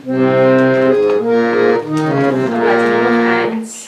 Also nur noch eins.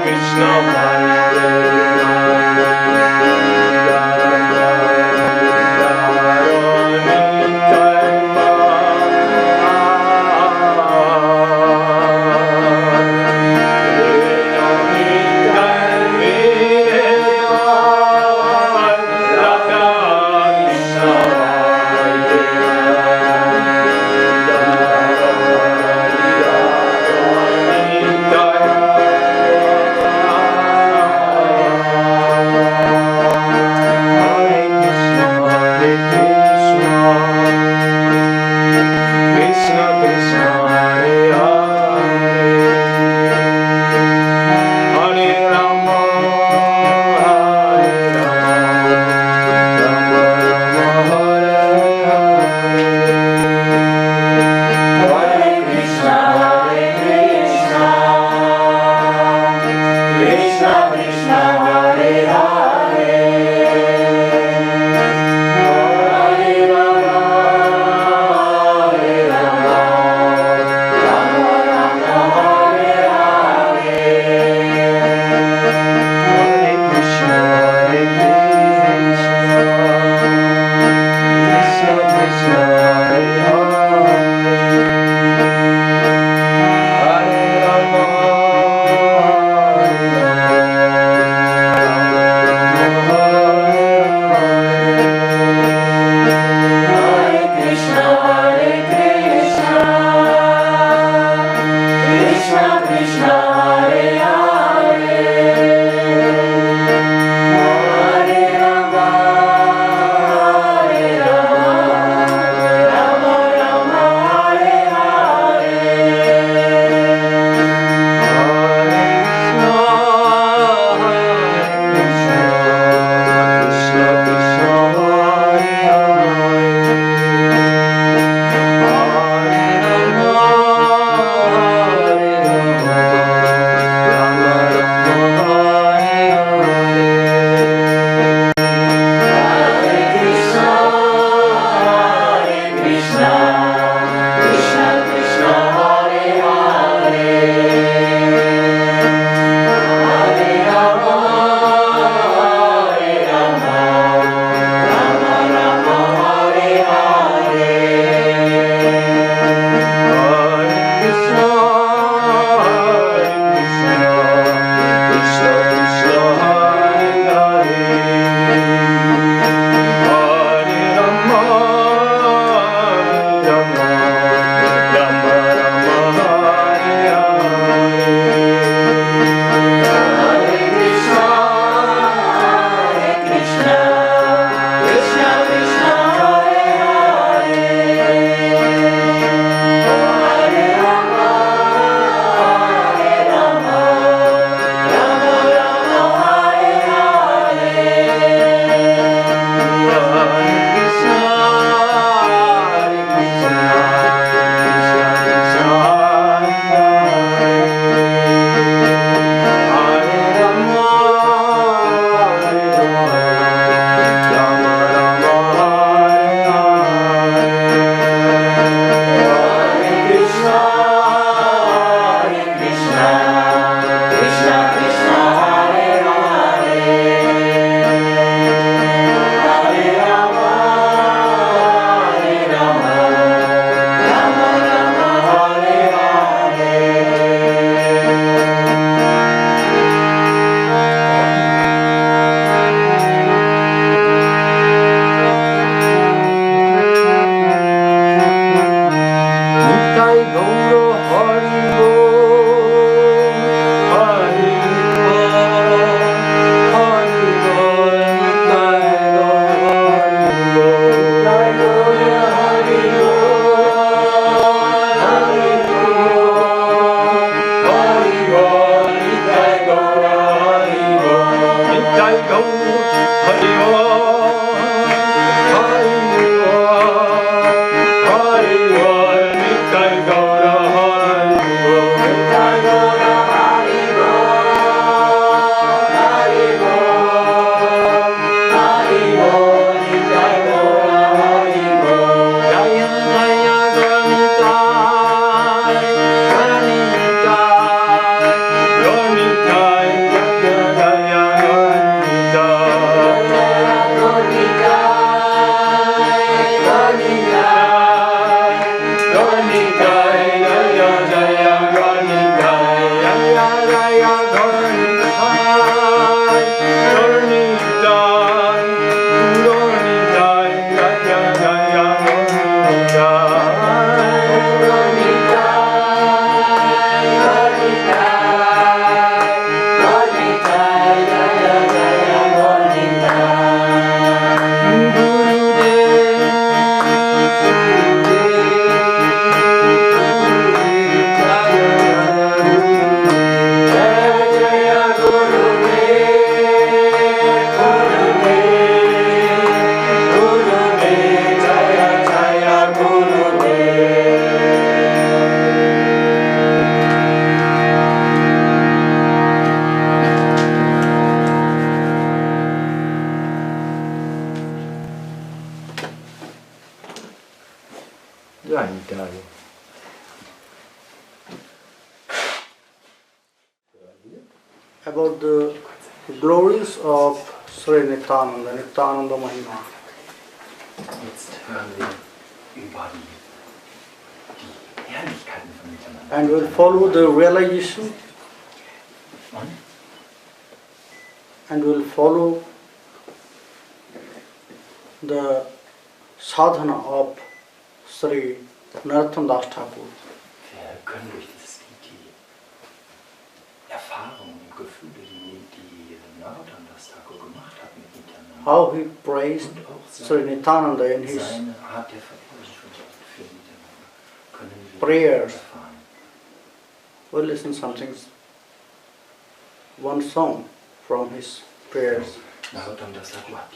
Krishna About the glories of Sri Nitai-Pada, Nitai-Pada Mahima. Jetzt hören wir über die Herrlichkeiten von Nitai-Pada. And we'll follow the realization and we'll follow the sadhana of Sri Narottam Das Thakur. Wir können durch dieses Lied die Erfahrungen und Gefühle, die Narottam Das Thakur gemacht hat mit Nitai-Pada. How he praised Sri Nitai-Pada in his Seine Art der Verehrung für Nitai-Pada können wir prayers. erfahren. We'll listen something, one song from his prayers. Narottam Das Thakur hat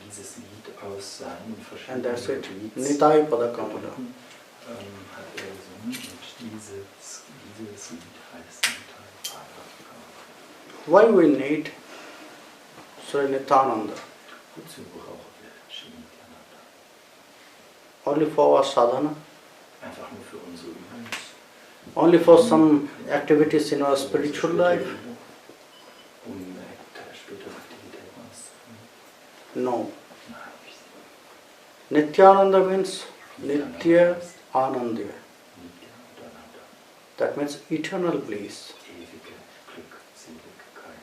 dieses Lied aus seinen And verschiedenen that's it. Retreats Nitai-Pada-Kamala. hat er gesungen und dieses Lied heißt Nitai-Pada-Kamala. Why we need Sri Nitai-Pada? Wozu brauchen wir Sri Nitai-Pada? Only for our sadhana? Einfach nur für unsere Übung? Only for some activities in our spiritual life? Um spätere Aktivitäten auszuführen? No. Nein. Nityananda means Nitya Ananda. Nitya und Ananda. That means eternal bliss. Ewige Glückseligkeit.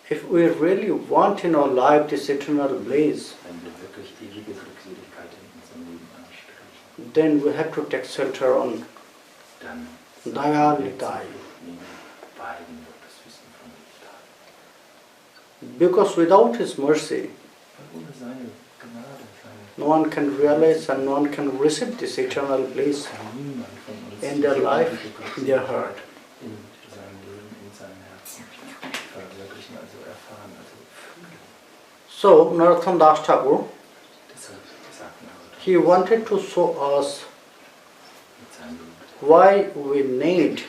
If we really want in our life this eternal bliss, Wenn wir wirklich ewige Glückseligkeit in unserem Leben anstreben, then we have to take shelter on dann Daya Nitai. beiden wird das Wissen von Nitai. Because without His mercy, Ohne seine Gnade, no one can realize and no one can receive this eternal bliss niemand von uns in their life, in their heart. in seinem Leben, in seinem Herzen verwirklichen, also erfahren, also fühlen. So, Narottam Das Thakur, Deshalb sagt Narottam, he wanted to show us mit seinem Blut why we need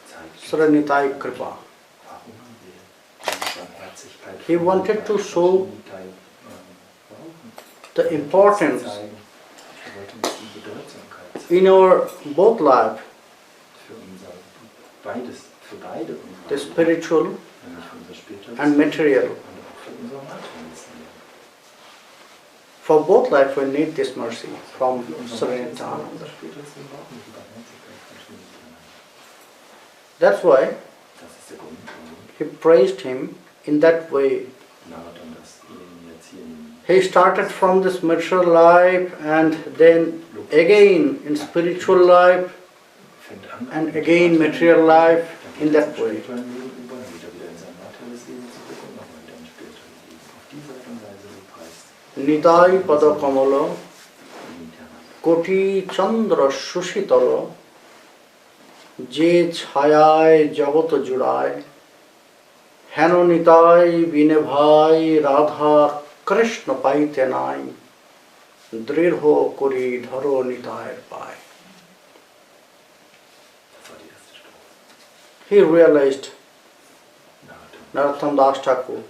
zeigt, Sri Nitai Kripa. warum wir diese Barmherzigkeit He wanted to show Nitai brauchen. the importance Zeigen, er wollte uns die Bedeutsamkeit zeigen in our both life, für unser beides, für beide the unsere spiritual nämlich für unser spirituelles and material. und auch für unser materielles Leben. For both life we need this mercy from Für unser Sri materielles Leben, Nitai. unser spirituelles Leben brauchen wir die Barmherzigkeit von Sri Nitai. That's why Das ist der Grund, warum he praised him in that way. Narottam das ihn jetzt hier He started from this material life and then again in spiritual life fängt an and again material life in that way. spirituellen Leben über, dann geht er wieder in sein materielles Leben zurück und nochmal wieder in spirituelles Leben. Auf diese Art und Weise preist Nitai-Pada-Kamala Nitai-Pada. কোটি চন্দ্র সুশীতল যে ছায়ায় জগৎ জুড়ায় Heno Nitai Bine Bhai Radha Krishna Paite Nai Drirho Kuri Dharo Nitai Pai. Das war die erste Strophe. He realized, Narottam Narottam Das Thakur,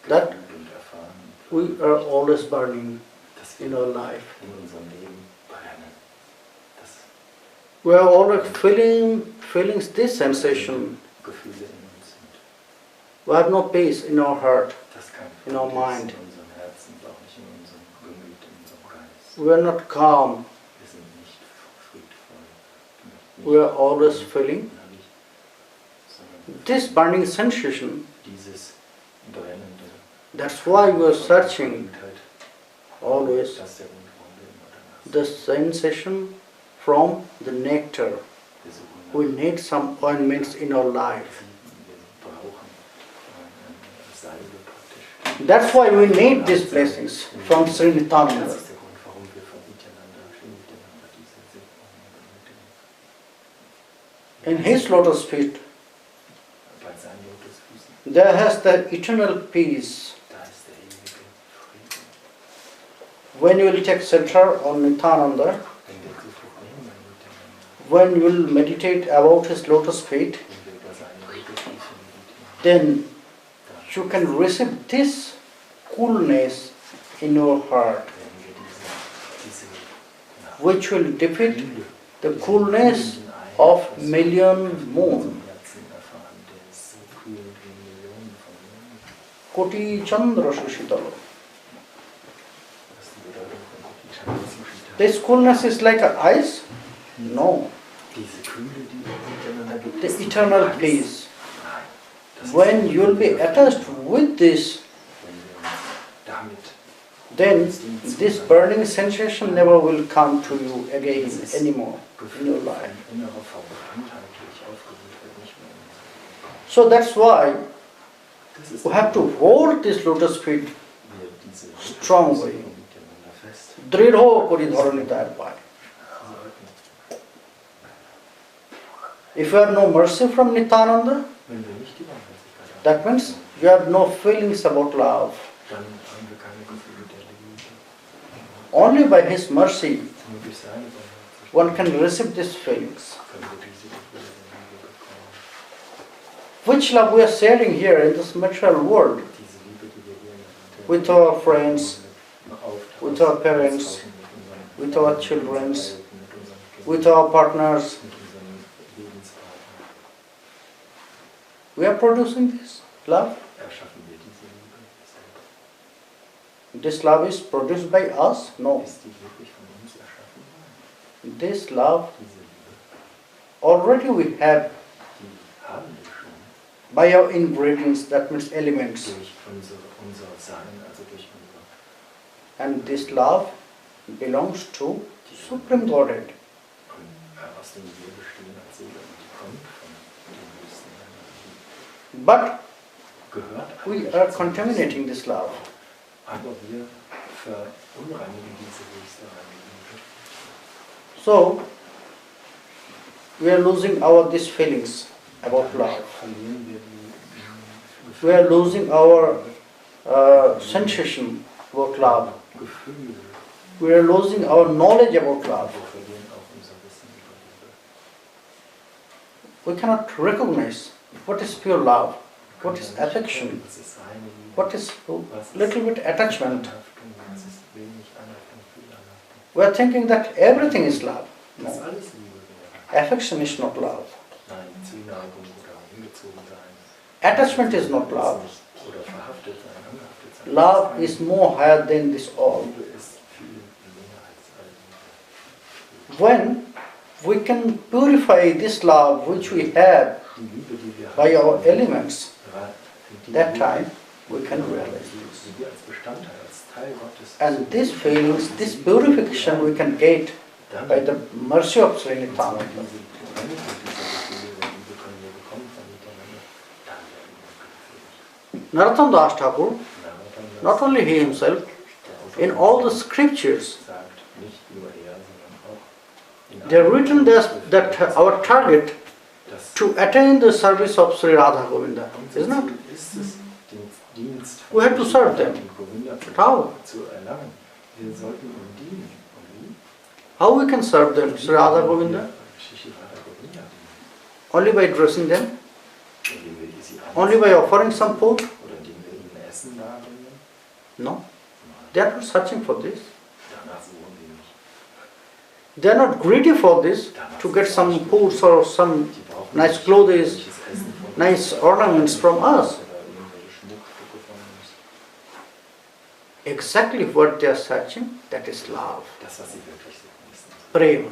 that und erfahren, we are always burning dass in wir our life. in unserem Leben brennen. Das We are always feeling this sensation. Gefühle in uns sind. We have no peace in our heart. Das kein In our Frieden ist mind. in unserem Herzen, auch nicht in unserem Gemüt, in unserem Geist. We are not calm. Wir sind nicht friedvoll, nicht We are always feeling innerlich, sondern this burning sensation. dieses brennende That's why we are searching Blindheit, always das ist der Grund, warum wir immer danach the sensation from the nectar. wir suchen We need some ointments in our life. wir brauchen eine Salbe praktisch. That's why we need these blessings from Sri Das Nitai. ist der Grund, warum wir von miteinander, schön miteinander diese Segnungen benötigen. In his lotus feet, Bei seinen Lotusfüßen, there has the eternal peace. da ist der ewige Frieden. When you will take shelter on Nityananda, Wenn wir Zuflucht nehmen miteinander, when you will meditate about his lotus feet, wenn wir über seine Lotusfüße meditieren, then you can receive this coolness in your heart, werden wir diese which will defeat Kühle, the coolness of million moon. Herzen erfahren, der ist so kühl wie Millionen von Monden. Koti Chandra Sushitalo. Das ist die Bedeutung von Koti Chandra Sushita. This coolness is like an ice? No. Diese Kühle, die miteinander gibt, The ist die eternal Eis. peace. Nein, das ist When die you will be Kühle. attached with this, Wenn wir uns damit then this burning sensation never will come to you again anymore in Gefühl your von life. innerer Verbranntheit durch aufgewühlt wird, nicht mehr in unserem Leben. So that's why Das ist we have to hold this lotus feet wir diese strongly. miteinander fest Dridho Kori Dharanitaya Pai. halten. If you have no mercy from Nityananda, Wenn wir nicht die Barmherzigkeit haben, that means you have no feelings about love. dann haben wir keine Gefühle der Liebe. Only by his mercy Nur durch seine Barmherzigkeit one can receive these feelings. können wir diese Gefühle der Liebe bekommen. Which love we are sharing here in this material world Diese Liebe, die wir hier in der with our friends, auftauchen, with our parents, with our children, with our partners. mit unserem Lebenspartner. We are producing this love. Erschaffen wir diese Liebe selber? This love is produced by us? No. Ist die wirklich von uns erschaffen worden? This love Diese Liebe, already we have die haben wir schon by our ingredients, that means elements. durch unser Sein, also durch unser And this love belongs to Supreme Godhead. aus dem wir bestehen als Seele und die kommt von dem höchsten Herrn. But Die gehört we eigentlich are zu contaminating uns. this love. Aber wir verunreinigen diese höchste Reinigung. So, we are losing these feelings about love. Verlieren wir We are losing our sensation about love. Gefühle. We are losing our knowledge about love. Wir verlieren auch unser Wissen über Liebe. We cannot recognize what is pure love, what is affection, Was ist reine Liebe? what is little bit attachment. Anhaftung? Was ist wenig Anhaftung, viel Anhaftung? We are thinking that everything is love. Das No. alles Liebe wäre. Affection is not love. Nein, Zuneigung oder hingezogen sein. Attachment is not love. Oder verhaftet sein, angehaftet sein. Love is more higher than this all. Liebe ist viel mehr als all Liebe. When we can purify this love which we have Die Liebe, die wir by haben, our elements, die that Liebe, time we can realize die this. wir als Bestandteil, als Teil Gottes And these feelings, this purification we can get dann by the mercy of Sri diese Nitai. Reinigung dieser Gefühle der Liebe können wir bekommen von miteinander, dann werden wir glücklich. Narottam Das Thakur, Narottam not only he himself, in all the scriptures, sagt nicht nur er, sondern auch in they are allen written that our target dass to attain the service of Sri Radha Govinda, is not? unser Ziel ist es, den Dienst We have to serve them. und Govinda How? zu erlangen. Wir sollten ihm dienen. Und wie? How we can serve them, Sri Radha Govinda? Shri Radha Govinda dienen. Only by dressing them? Indem wir sie Only by offering some food? oder indem wir ihnen Essen darbringen? No. They are not searching for this. Danach suchen sie nicht. They are not greedy for this, to get some foods or some Die brauchen nice nicht clothes, irgendwelches Essen von nice ornaments from us. oder irgendwelche Schmuckstücke von uns. Exactly what they are searching, that is love. Das, was sie wirklich suchen, ist nicht. Prema.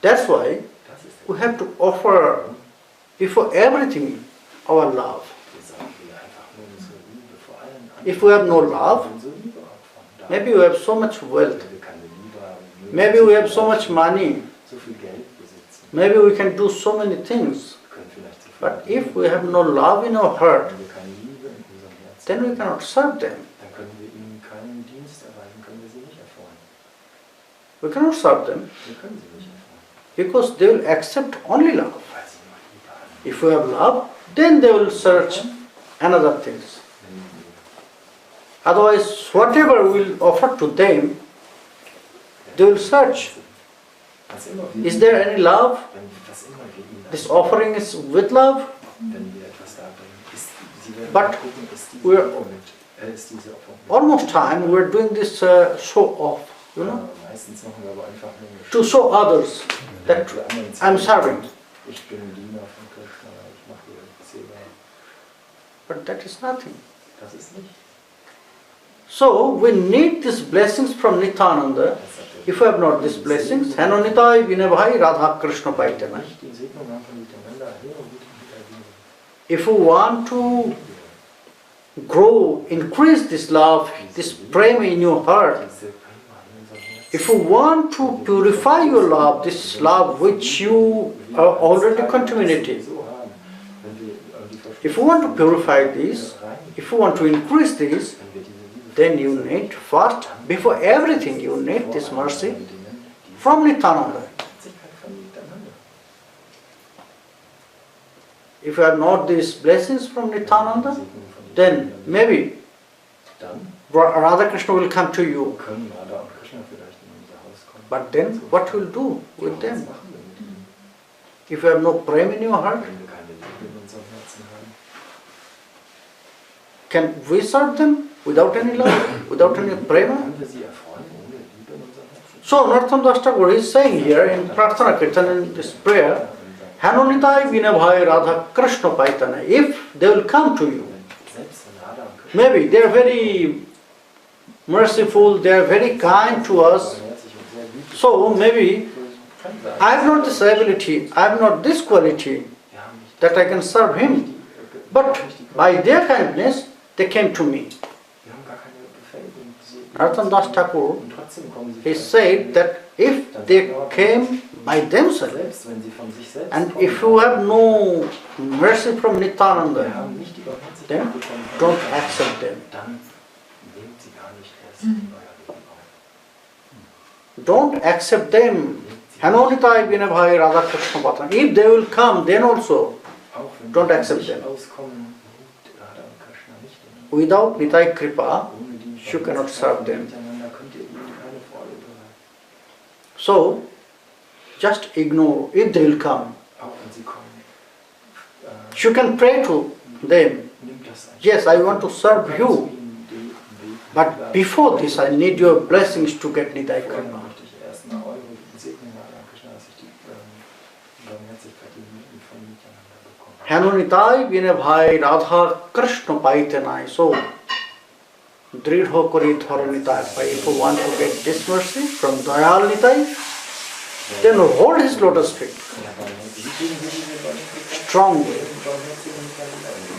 That's why Das ist we have to offer before everything our love. Wir sollten wir einfach nur unsere Liebe vor allen anderen. If we have no love, unsere Liebe opfern. maybe we have so much wealth, Wenn wir keine Liebe haben, nur maybe we have so much money, so viel Geld besitzen, maybe we can do so many things. können vielleicht so viel But verdienen. if we have no love in our heart, Wenn wir keine Liebe in unserem Herzen then we haben, cannot serve them. dann können wir ihnen keinen Dienst erweisen, können wir sie nicht erfreuen. We cannot serve them Wir können sie nicht erfreuen, because they will accept only love. weil sie nur Liebe haben. If we have love, then they will search another things. Wenn wir Otherwise, whatever we will offer to them, they will search. was immer wir Is there any love? was immer wir ihnen This offering is with love, wenn wir etwas darbringen, sie werden But gucken, ist diese we're- Opfer mit, ist diese Opfer mit. almost time we are doing this show off, you know, Meistens machen wir aber einfach nur eine to show others that für anderen I'm zeigen, serving. ich bin ein Diener von Krishna, ich mache hier Seva. But that is nothing. Das ist nicht. So we need these blessings from Nityananda. If we have not these blessings, Hano Nitai Vinabhai Radha Krishna Paitana. Nicht die Segnung haben von miteinander, hier und wieder. If we want to grow, increase this love, this prema in your heart, Diese Prima in unserem Herzen. if you want to purify your love, this love which you are already contaminated, So haben, wenn wir die if you want to purify this, if you want to increase this, wenn wir diese Liebe then you need first, before everything, you need this mercy from Nityananda. von miteinander. If you have not these blessings from Nityananda, then maybe Dann Radha Krishna will come to you. können Radha und Krishna vielleicht in unser Haus kommen. But then what will do with Was them? machen wir mit ihnen, If you have no prema in your heart, wenn wir keine Liebe in unserem Herzen haben? can we serve them without any love, without any prema? Können wir sie erfreuen ohne Liebe in unserem Herzen? So Narottam Das Thakur is saying here in Prarthana Kirtan in this prayer, Hanonitai Vinabhai Radha Krishna Paitana, if they will come to you, Selbst wenn Radha und Krishna maybe they are very merciful, they are very kind to us, barmherzig und sehr gütig so maybe kann sein. I have not this ability, I have not this quality Wir haben nicht that I can serve him, but by their kindness they came to me. wir haben gar keine Befähigung. Narottam Das Thakur, Und trotzdem kommen sie he vielleicht said that if they came by themselves, selbst wenn sie von sich selbst and kommen, if you have no mercy from wir Nityananda, haben nicht die Barmherzigkeit then bekommen, don't accept them. dann nehmt sie gar nicht erst in euer Leben auf. Don't accept them. Hanonitai Vinabhai Radha Krishna Paitana. If they will come, then also, Auch wenn Don't wir accept nicht them. auskommen, nehmt Radha und Krishna nicht in. without Nitai Kripa, Ohne die you cannot serve them. Miteinander könnt ihr ihnen keine Freude bereiten. So, just ignore if they will come. Auch wenn sie kommen, You can pray to them. nimmt das ein. Yes, I want to serve you. But before this, I need your blessings to get Nitai Vorher Kripa. möchte ich erstmal eure Segnung, Radha und Krishna, dass ich die Barmherzigkeit, die Liebe von miteinander bekomme. Hanonitai Vinabhai Radha Krishna Paitana. So, Dridho Kori Dharo Nitai. If you want to get this mercy from Dayal Nitai, then hold his lotus feet Ja, wie kriegen wir diese Barmherzigkeit? strongly, Barmherzigen miteinander.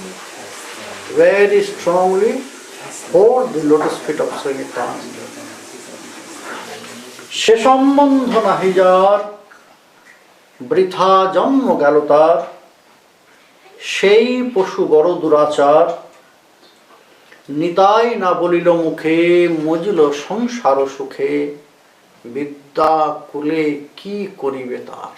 very strongly. Hold the lotus feet of Sri Nityananda. Sheshambandha nahijar, বৃথা জন্ম গেল তার, সেই পশু বড় দুরাচার, নিতাই না বলিল মুখে, মজিল সংসার সুখে, বিদ্যা কুলে কি করিবে তার।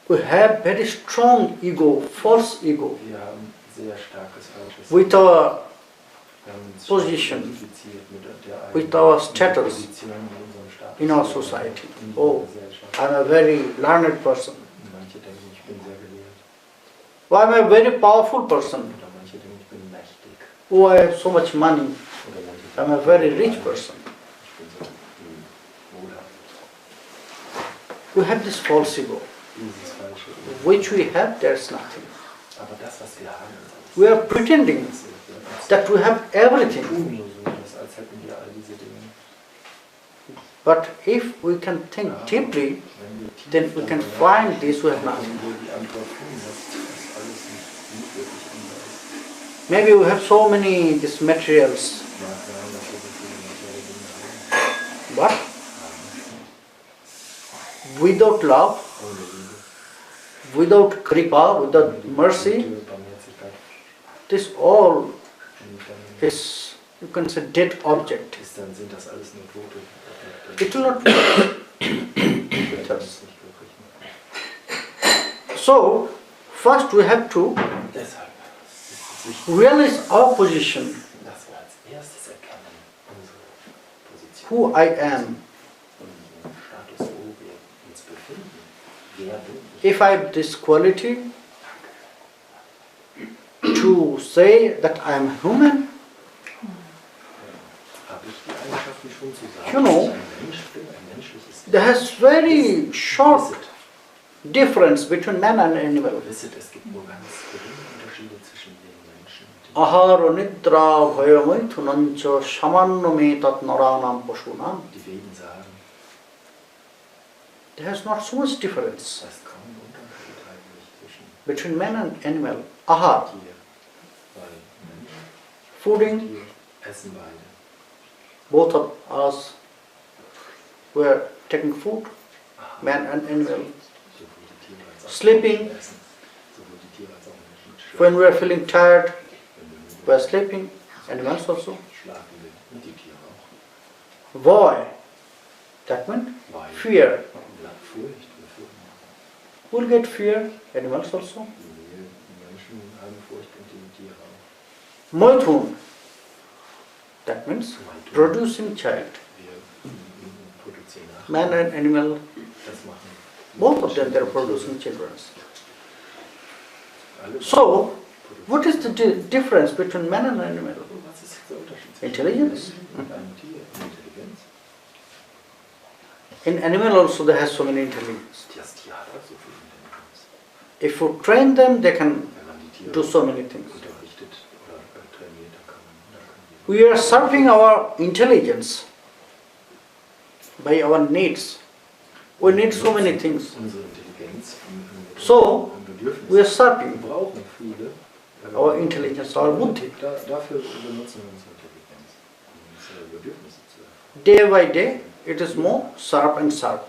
We have very strong ego, false ego, Wir haben sehr starkes falsches with our Wir haben uns position, identifiziert mit der eigenen with our status Position, mit unserem Status in our society. in dieser Oh, Gesellschaft. I'm a very learned person. Manche denken, ich bin sehr gelehrt. Oh, I'm a very powerful person. Oder manche denken, ich bin mächtig. Oh, I have so much money. Oder manche I'm denken, a very ich bin rich reich. person. Ich bin so wohlhabend. We have this false ego. Dieses falsche Ego. Which we have, there's nothing. Aber das, was wir haben, ist alles. We are pretending that we have everything. tun nur so, als hätten wir all diese Dinge. But if we can think deeply, Wenn wir tief then we can darüber find this we have nachdenken, nothing. können wir die Antwort finden, dass das alles nicht wirklich unser ist. Maybe we have so many these materials, Mag sein, dass wir so viele materielle Dinge haben. but without love, Ohne Liebe, without kripa, without mercy, Güte, Barmherzigkeit, this all und dann is, you can say, dead object. sind das alles nur tote Objekte. It will not work with Das us. ist nicht wirklich mehr. So, first we have to Deshalb ist es wichtig, realize our position, dass wir als erstes erkennen, unsere Position, who I am. unseren Status, wo wir uns befinden. Wer bin ich? If I have this quality to say that I am human, Habe ich die Eigenschaften schon zu sagen, You know, dass ich ein Mensch bin, ein menschliches there has very short Wisset, difference between man and animal. wisset, es gibt nur ganz geringe Unterschiede zwischen den Menschen und den Ahara nidra bhayamaithunancha samanyametat naranam pasunam. Die Veden sagen, There has not so much difference da ist kaum ein Unterschied eigentlich zwischen between man and animal. Ahar, Tier, weil Mensch fooding, und Tier essen beide. both of us were taking food, Aha. man and animal. Sowohl die Tiere als auch Sleeping. Menschen essen. Sowohl die Tiere als auch Menschen schlafen. When we are feeling tired, Wenn wir müde we are sleeping, animals also. sind, schlafen wir und die Tiere auch. Why? That means Weil fear. Furcht, Befürchtung. We'll get fear, animals also. Die Menschen haben Furcht und die Tiere auch. Maithun. That means producing child. Wir produzieren nach. Man and animal, Das machen both of them, they are producing children. alle. So, what is the difference between man and animal? Was ist der Unterschied zwischen Intelligence. einem Menschen und einem Tier? Intelligenz. In animal also they have so many intelligence. Das Tier hat auch so viel Intelligenz. If you train them, they can Wenn man die Tiere do so many things. unterrichtet oder trainiert, dann können We are serving our intelligence by our needs. We need so many things. unsere Intelligenz So, Bedürfnisse. we are Wir serving brauchen viele. our intelligence, our buddhi. Dafür benutzen wir unsere Intelligenz, um unsere Bedürfnisse zu erfüllen. Day by day, it is more sharp and sharp.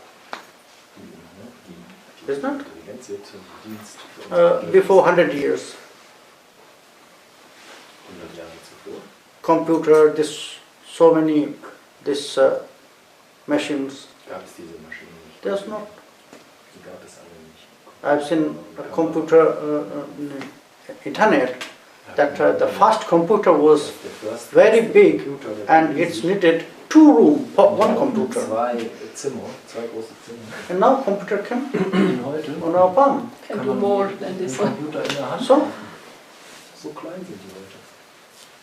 Die Isn't it? Intelligenz wird zum Dienst für unsere Before 100 years, 100 Jahre zuvor. computer, so many machines. Gab es diese Maschinen nicht. There's not. Die gab es alle nicht. I've seen a computer internet that the first computer was very big and it's needed 2 rooms for one computer. Zwei Zimmer, zwei große Zimmer. And now computer can Heute on our palm. Can do more than this one. Computer in der Hand. So, So klein sind die heute.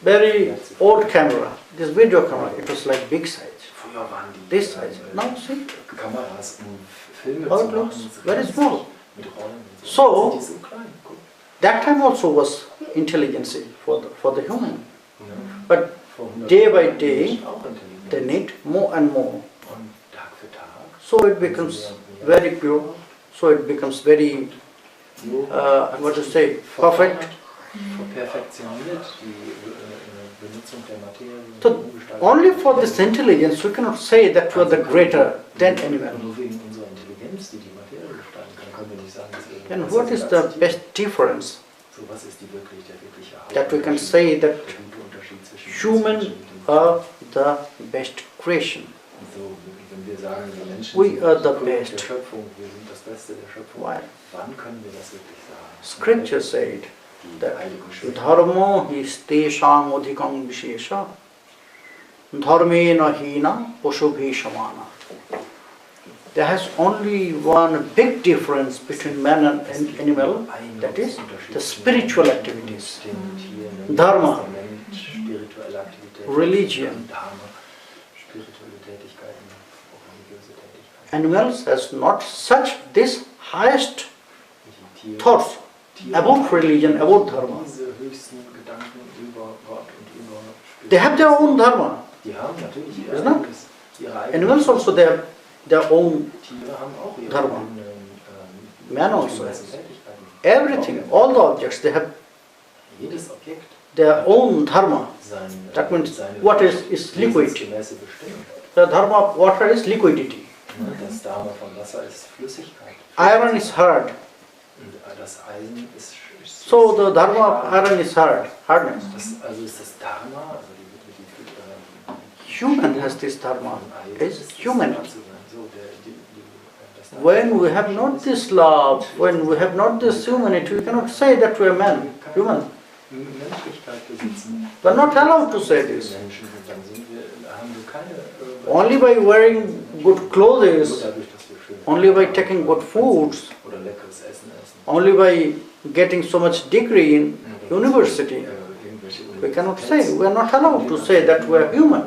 very old camera, this video camera, it was like big size. Früher waren die This size. Now see, Kameras, um Filme how zu it looks machen, very small. mit Rollen und So- Sind die so klein. Guck. That time also was intelligence for the human. Ja. But Vor 100 day by Jahren day, Menschen auch Intelligenz. they need more and more. Und Tag für Tag. So it becomes very pure, so it becomes very, Nur what to say, perfect. Perfektioniert die Benutzung der Materie. So umgestaltet. only for this intelligence we cannot say that we are the greater than animal. Nur wegen unserer Intelligenz, die die Materie gestalten kann, können wir nicht sagen, dass wir And besser what is sind the als Tiere. best difference So, was ist die wirkliche that we can Hauptunterschied, say that der gute Unterschied zwischen human Menschen und den are the best creation? So, wenn wir sagen, wir Menschen We sind are die the Krönung best. der Schöpfung, wir sind das Beste der Schöpfung, Why? wann können wir das wirklich sagen? Scripture said Die that Heiligen Schriften. dharma his tesham adhikam vishesha dharmena hina pasubhi samana. There has only one big difference between man and animal, that is the spiritual activities. Dharma, Spirituelle Aktivitäten, religion. Dharma, spirituelle Tätigkeiten, auch religiöse Tätigkeiten. Animals has not such this highest Die Tiere, thoughts about religion, about dharma. diese höchsten Gedanken über Gott und über They have their own dharma. Die haben natürlich ihr Isn't it? eigenes, ihre eigene. Animals also they have their own Tiere haben auch ihre Dharma. eigenen Man also has Tätigkeiten. everything, all the objects, they have Jedes Objekt their own dharma. sein, That means seine what is liquid. wesensgemäße Bestimmung. The dharma of water is liquidity. Das Dharma von Wasser ist Flüssigkeit. Iron is hard. Und das Eisen ist So the dharma of iron is hard, hardness. also ist das Dharma, also Human has this dharma. Eisen Is humanity. So, das Dharma. When we have not this love, when we have not this humanity, we cannot say that we are man, human. Menschlichkeit besitzen. We are not allowed to say this. Menschen sind, dann haben wir keine Only by wearing good clothes, dadurch, dass wir schön only by taking good foods, oder leckeres Essen essen. only by getting so much degree in university, Irgendwelche we cannot say, we are not allowed to say that we are human.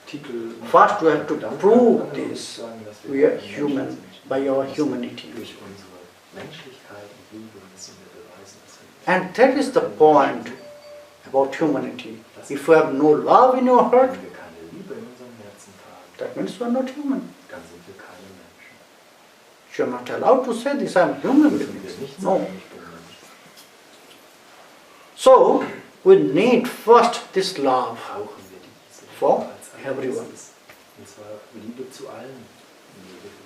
Titel First we have to prove this, sagen, dass we are human by our humanity. durch unsere Menschlichkeit und Liebe müssen wir beweisen, dass wir And that is the point about humanity. If you have no love in your heart, wenn wir keine Liebe in unserem Herzen tragen, that means you are not human. dann sind wir keine Menschen. You are not allowed to say this, I am human Dürfen wir being. nicht No. sagen, ich bin Mensch. So, we need first this love. Brauchen wir diese Liebe For als everyone. allererstes. Und zwar Liebe zu allen Lebewesen.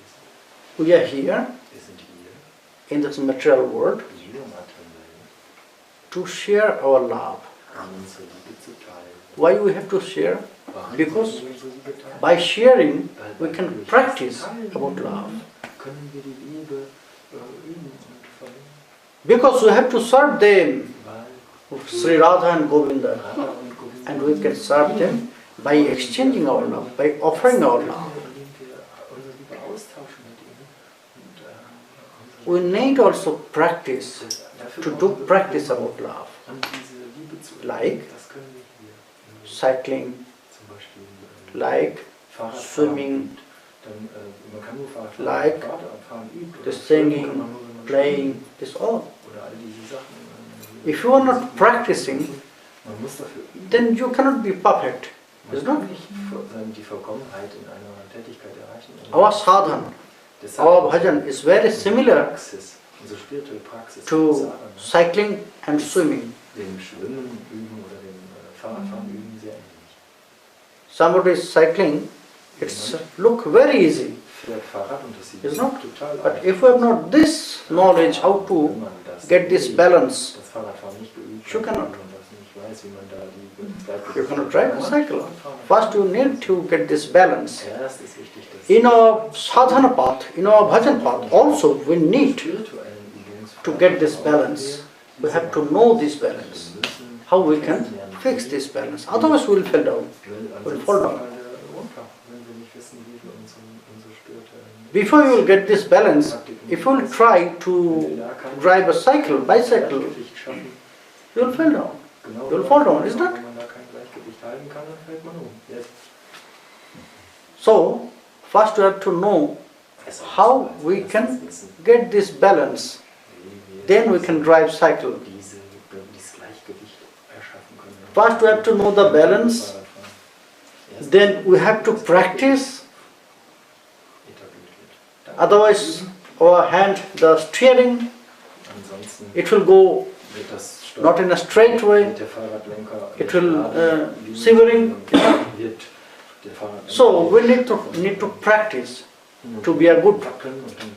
We are here Wir sind hier in this material world in dieser materiellen Welt, to share our love. um unsere Liebe zu teilen. Why we have to share? Warum Because müssen wir unsere Liebe teilen? by sharing, we Weil can durch practice das Teilen about love. können wir die Liebe üben und verlieren. Because we have to serve them, Weil Sri Radha and Govinda, Radha und Govinda, and we can serve them by exchanging our love, by offering our love. indem wir unsere Liebe austauschen mit ihnen. Und, We need also practice dafür to brauchen do wir practice about love, um diese Liebe zu üben. Like Das können wir hier. cycling, Zum Beispiel like Fahrradfahren. swimming, Dann, man kann nur Fahrradfahren, like Fahrradfahren üben. the Oder schwimmen kann singing, man nur, wenn man playing, this all. schwimmt. Oder all diese Sachen. If you are not practicing, Man muss dafür üben. then you cannot be perfect. Man It's kann not. nicht die Vollkommenheit in einer Tätigkeit erreichen. Our sadhana, Deshalb our bhajan is very similar Praxis, unsere spirituelle Praxis, to Sadhana, cycling and swimming. dem Schwimmen üben oder dem Fahrradfahren üben sehr ähnlich. Somebody is cycling, it's look very easy. Fährt Fahrrad und das sieht It's not. total But einfach. if you have not this knowledge how to Wenn man das get this nicht- balance, das Fahrradfahren nicht geübt you hat, cannot. wenn man das nicht weiß, wie man da die you cannot drive a cycle. First you need to get this balance. Erst ist wichtig, dass In our sadhana path, in our bhajan path, also we need spirituellen Übungsformen to get this balance. We have to know this balance, how we can fix this balance. Otherwise we will fall down. Will fall down. Wenn wir nicht wissen, wie wir unsere spirituellen Before you will get this balance, if you will try to drive a cycle, bicycle, Gleichgewicht schaffen, you will fall down. genau You'll fall down, isn't it? wenn man da kein Gleichgewicht halten kann, dann fällt man um. Yes. So, first we have to know how we can get this balance. Then we can drive cycle. Dieses Gleichgewicht erschaffen können. First we have to know the balance. Then we have to practice. Otherwise, our hand, the steering, Ansonsten it will go wird das not in a straight way. wird der Fahrradlenker It will liegen, shivering. wird der Fahrradlenker So we need to practice to be a good wackeln und dann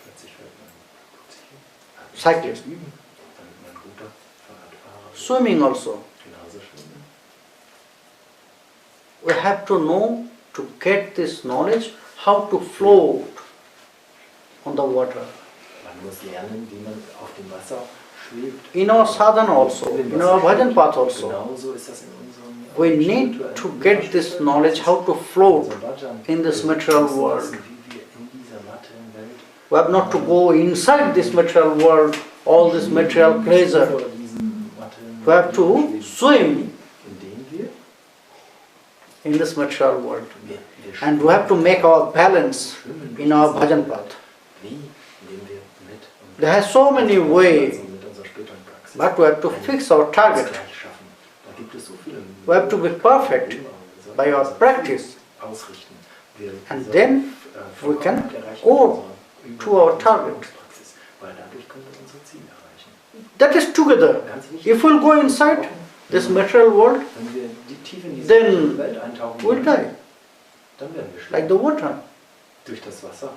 plötzlich fällt man cyclist. üben, damit man ein guter Fahrradfahrer wird. Swimming also. Genauso schwimmen. We have to know to get this knowledge how to float on the water. Man muss lernen, wie man auf dem Wasser schwebt. In our sadhana also, in our bhajan path also, Genauso ist das in unserem we need to get this knowledge how to float in this material world. wie wir in dieser materiellen Welt We have not to go inside this material world, all this material pleasure. vor diesem materiellen We have to schweben, swim indem wir in this material world. wir And we have to make our balance schwimmen in our bhajan path. wie, indem wir mit There are so many ways, mit unserer spirituellen Praxis but we have to fix our das target. gleich schaffen. Da gibt es so viele We have to be perfect by our practice. ausrichten. Wir And sollen, then we can erreichen go mit to our unserer target. Praxis, weil dadurch können wir unsere Ziele erreichen. That is together. Ganz wichtig, If we'll go inside this material world, wenn wir die tief in diese then Welt eintauchen we'll wollen, die. dann werden wir Like sterben. the water. Durch das Wasser.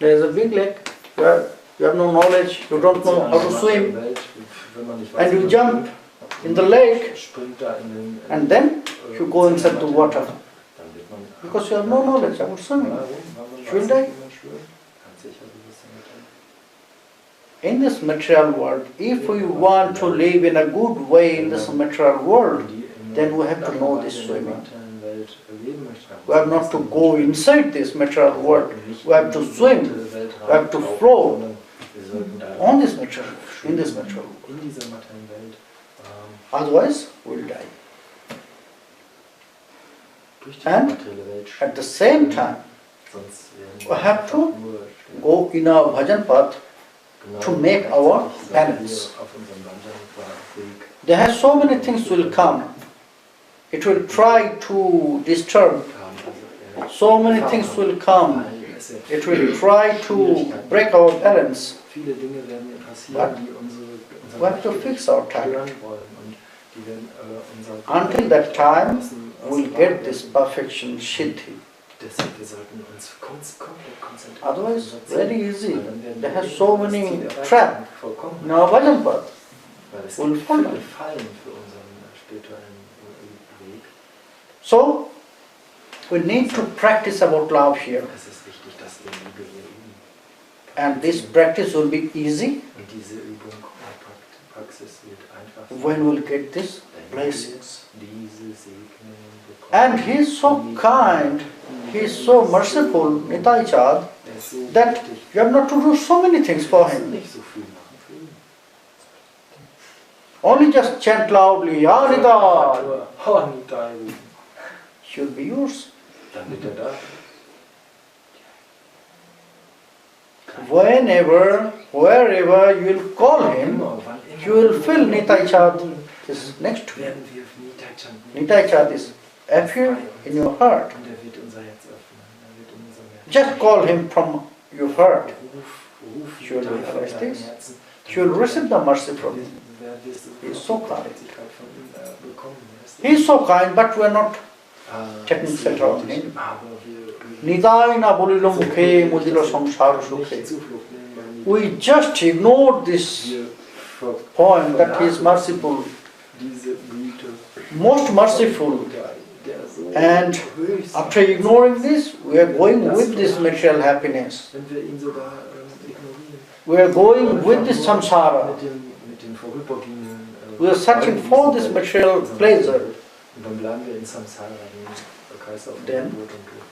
There is a big lake where you have no knowledge, you don't know how to swim, Welt, wenn man nicht weiß, and wie you man jump in the lake, springt da in den, and then you go inside the water. dann wird man, Because you have no knowledge about swimming. warum? Weil man You will weiß die. nicht, wie man schwimmt. Ganz sicher, du wirst damit dann. In this material world, if we want to live in a good way in this material world, then we have to know this swimming. We have not to go inside this material world. We have to swim. We have to float on this material, in this material world. In dieser materiellen Welt Otherwise, we'll die. durch die And materielle Welt at the same time, sonst werden we have to nur sterben. go in our bhajan path. Genau to make our gleichzeitig balance. wir auf unserem Wanderweg There are so many things will come. It will try to disturb. haben. Also, So many things will come. weil es wird It will try to break our balance. viele Dinge werden mir passieren, But die unser we have to fix our target. stören wollen und die werden unser Until that time, we'll get this perfection, Siddhi. Deshalb, wir sollten uns komplett konzentrieren. Otherwise, auf unser Ziel, very easy. weil dann werden There wir are so das many Ziel erreichen traps und vollkommen, in our bhajan path. weil es will gibt follow. viele Fallen für unseren spirituellen Weg. So, we need to practice about love here. Es ist wichtig, dass wir Liebe hier üben. And this practice will be easy Und diese Übung und Praxis wird einfach when we'll get this wenn wir blessings. diese Segnungen bekommen. And he is so kind, he is so merciful, Nitai-Chad, Er ist so that wichtig. you have not to do so many things for Wir müssen him. nicht so viel machen für ihn. Only just chant loudly, Ya Nitai, Oh, Nitai rufen. should be yours. Dann wird er da. Whenever, wherever you will call him, Immer, wann immer you will feel Nitai-Chad is next to you. werden wir Nitai chanten. Nitai-Chad is appear in your heart. Und er wird unser Herz öffnen. Er wird in unserem Herzen. Just call him from your heart. Ruf Surely Nitai von realize deinem this. Herzen. You will receive the mercy from him. Wirst du He is so kind. Barmherzigkeit von ihm bekommen. He is so kind, but we are not taking Taking center on him. Aber wir Nitai na bolilo mukhe mudilo samsara sukhe. nicht Zuflucht nehmen bei Nitai. We just ignored this Wir point that he is merciful, diese Güte, most merciful. der so And höchst after ignoring this, we are going with this material happiness. wenn wir ihn sogar ignorieren. We are going with this samsara. Mit dem vorübergehenden We are searching for this material pleasure. Und dann bleiben wir in Samsara, dem Kreislauf von Then, Geburt und Tod.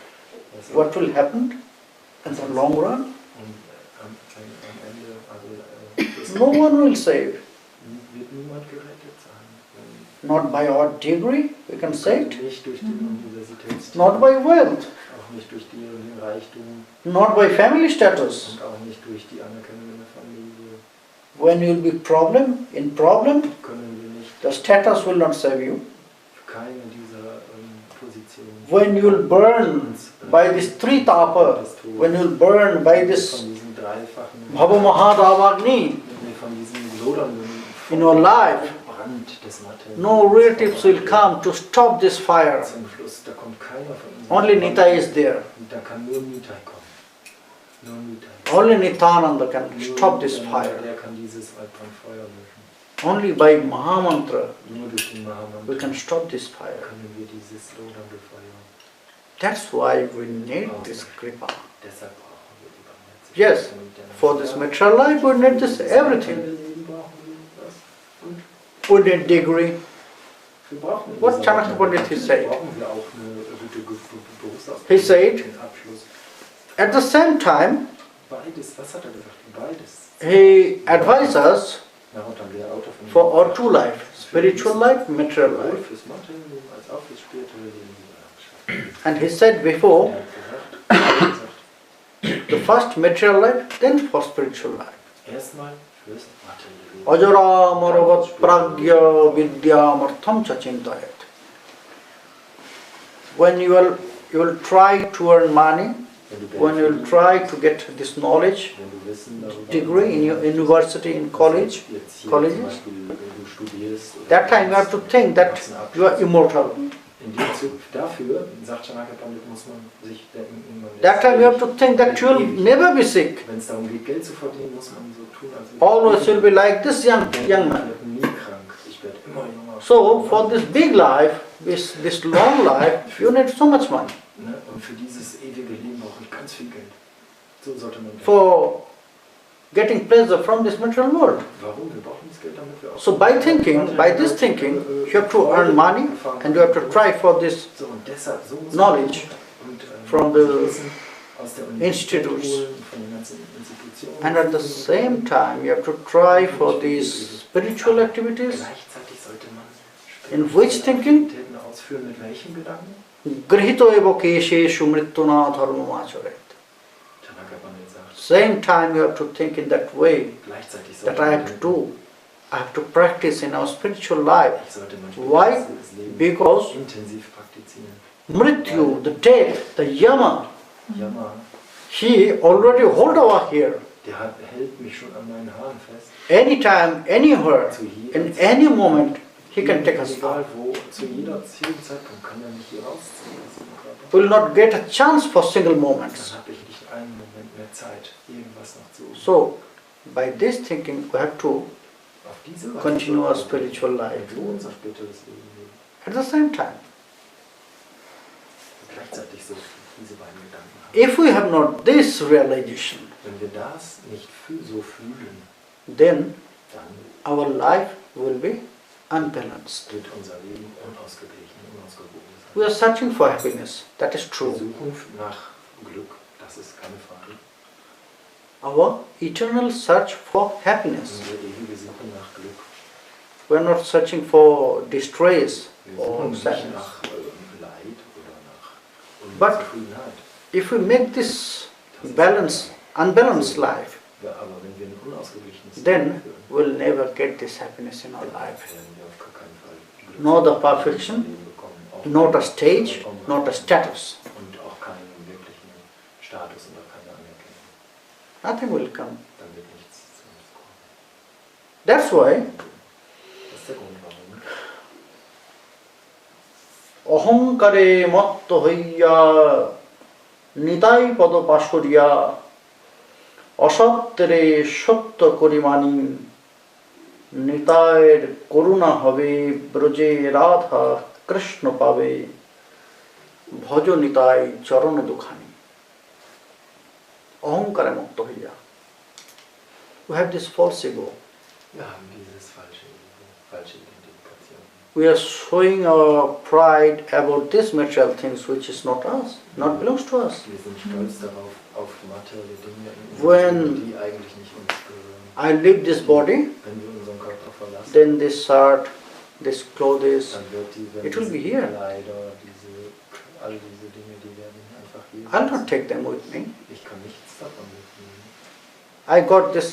Also, What will happen in the long run? und am Ende, also No one will save. wird niemand gerettet sein. Not by our degree, we can say it. Nicht durch den Universitätstitel, Not by wealth. auch nicht durch den Reichtum Not by family status. und auch nicht durch die Anerkennung in der Familie. When you will be in problem, Können wir nicht the status will not save you. keine dieser Positionen. When you will burn by this three tapa, when you will burn by this von diesem dreifachen, Bhava Mahadavagni wenn wir von diesem lodernden in your life, Brand des Materiellen, no relatives will come to stop this fire. zum Schluss, da kommt keiner von uns. Only Nitai is there. Und da kann nur Nitai kommen. Nur Nitai. Only Nityananda can Nur stop this Nitai, fire. der kann dieses Feuer löschen. Only by Mahamantra Nur durch den we Mahamantra can stop this fire. können wir dieses lodernde Feuer That's why we need this kripa. Deshalb brauchen wir die Barmherzigkeit. Yes, for this material life we need this everything. We need degree. Wir brauchen What Chanakya Pandit he said? brauchen wir auch eine gute Berufsausbildung. He said, Den Abschluss. at the same time, Beides, was hat er gesagt? Beides. he advises us Darunter haben wir auch davon for our two life, spiritual life, material sowohl life. fürs materielle Leben als auch fürs spirituelle Leben. And he said before, Er hat gesagt, the first material life, then for spiritual life. erstmal fürs materielle Leben. Ajara maravat pragya vidyamartham cha chintayat. When you will try to earn money, when you will try to get this knowledge, Wenn du Wissen darüber degree in your university, in college, jetzt hier colleges, zum Beispiel, wenn du studierst, oder that time you have to think that you are immortal. in dem Zug dafür, sagt Chanakya Pandit, muss man sich denken, man That time you have to think that you will never be sick. wenn es darum geht, Geld zu verdienen, muss man so tun, als Always you'll be like this young man. Ich werde nie krank, ich werde immer jünger. So for this big life, this long life, you need so much money. Ne? Und für dieses ewige Leben brauche ich ganz viel Geld. So sollte man denken. For getting pleasure from this material world. Warum? Wir brauchen das Geld, damit wir auch... So by this thinking, you have to earn money and you have to try for this So, und deshalb, so muss knowledge und, from the Wissen aus der Universität institutes. holen, von den ganzen Institutionen. And at the same time, you have to try for these spiritual activities. Gleichzeitig sollte man In which thinking? Aktivitäten ausführen, mit welchen Gedanken? Grihito eva kesheshu mrittuna dharmamacharet. Chanakya Pandit sagt, Same time you have to think in that way gleichzeitig that sollte I man have to do. I have to practice in our spiritual life. sollte man Why? spirituelles Leben Because intensiv praktizieren. Mrityu, the death, the yama, Yama, he already hold over here. der hält mich schon an meinen Haaren fest. Anytime, anywhere, Zu jeder in any moment, he can take us egal out. wo, zu jedem Zeitpunkt kann er mich hier rausziehen aus dem Körper. We will not get a chance for single moments. Dann habe ich nicht einen Moment mehr Zeit, irgendwas noch zu So, by this thinking, we have to auf diese Weise continue our spiritual life. so unser spirituelles Leben leben. At the same time, Und gleichzeitig so diese beiden Gedanken haben. if we have not this realization, Wenn wir das nicht so fühlen, then dann our life will be unbalanced. wird unser Leben unausgeglichen, unausgewogen sein. We are searching for happiness, that is Wir true. suchen nach Glück, das ist keine Frage. Our eternal search for happiness. Unsere ewige Suche nach Glück. We are not searching for distress Wir or suchen nicht sadness. nach Leid oder nach But- Unzufriedenheit. If we make this unbalanced life, Aber wenn wir ein unausgeglichenes then Leben führen, we'll never get this happiness in our life. werden wir auf gar keinen Fall Glück Nor the im perfection, Leben bekommen, auch not a stage, not a status. und auch keinen wirklichen Status oder keine Anerkennung. Nothing will come. Dann wird nichts zu uns kommen. That's why Das ist der Grund, warum অহংকারে মত্ত হইয়া নিতাই পদ পাশ করিয়া অসত্যরে সত্য করি মানি নিতায়ের করুণা হবে ব্রজে রাধা কৃষ্ণ পাবে ভজ নিতাই চরণ দুখানি অহংকারে মুক্ত হইয়া we have this false ego. wir haben dieses falsche Identifikation. We are showing our pride about these material things which is not us, not belongs to us. Wir sind stolz darauf, auf materielle Dinge, When- die eigentlich nicht uns gehören. I leave this body, Wenn wir unseren Körper verlassen, then this shirt, this clothes, dann wird it will be here. Kleider, all diese Dinge, die werden einfach hier. I'll not take them with me. Ich kann nichts davon mitnehmen. I got this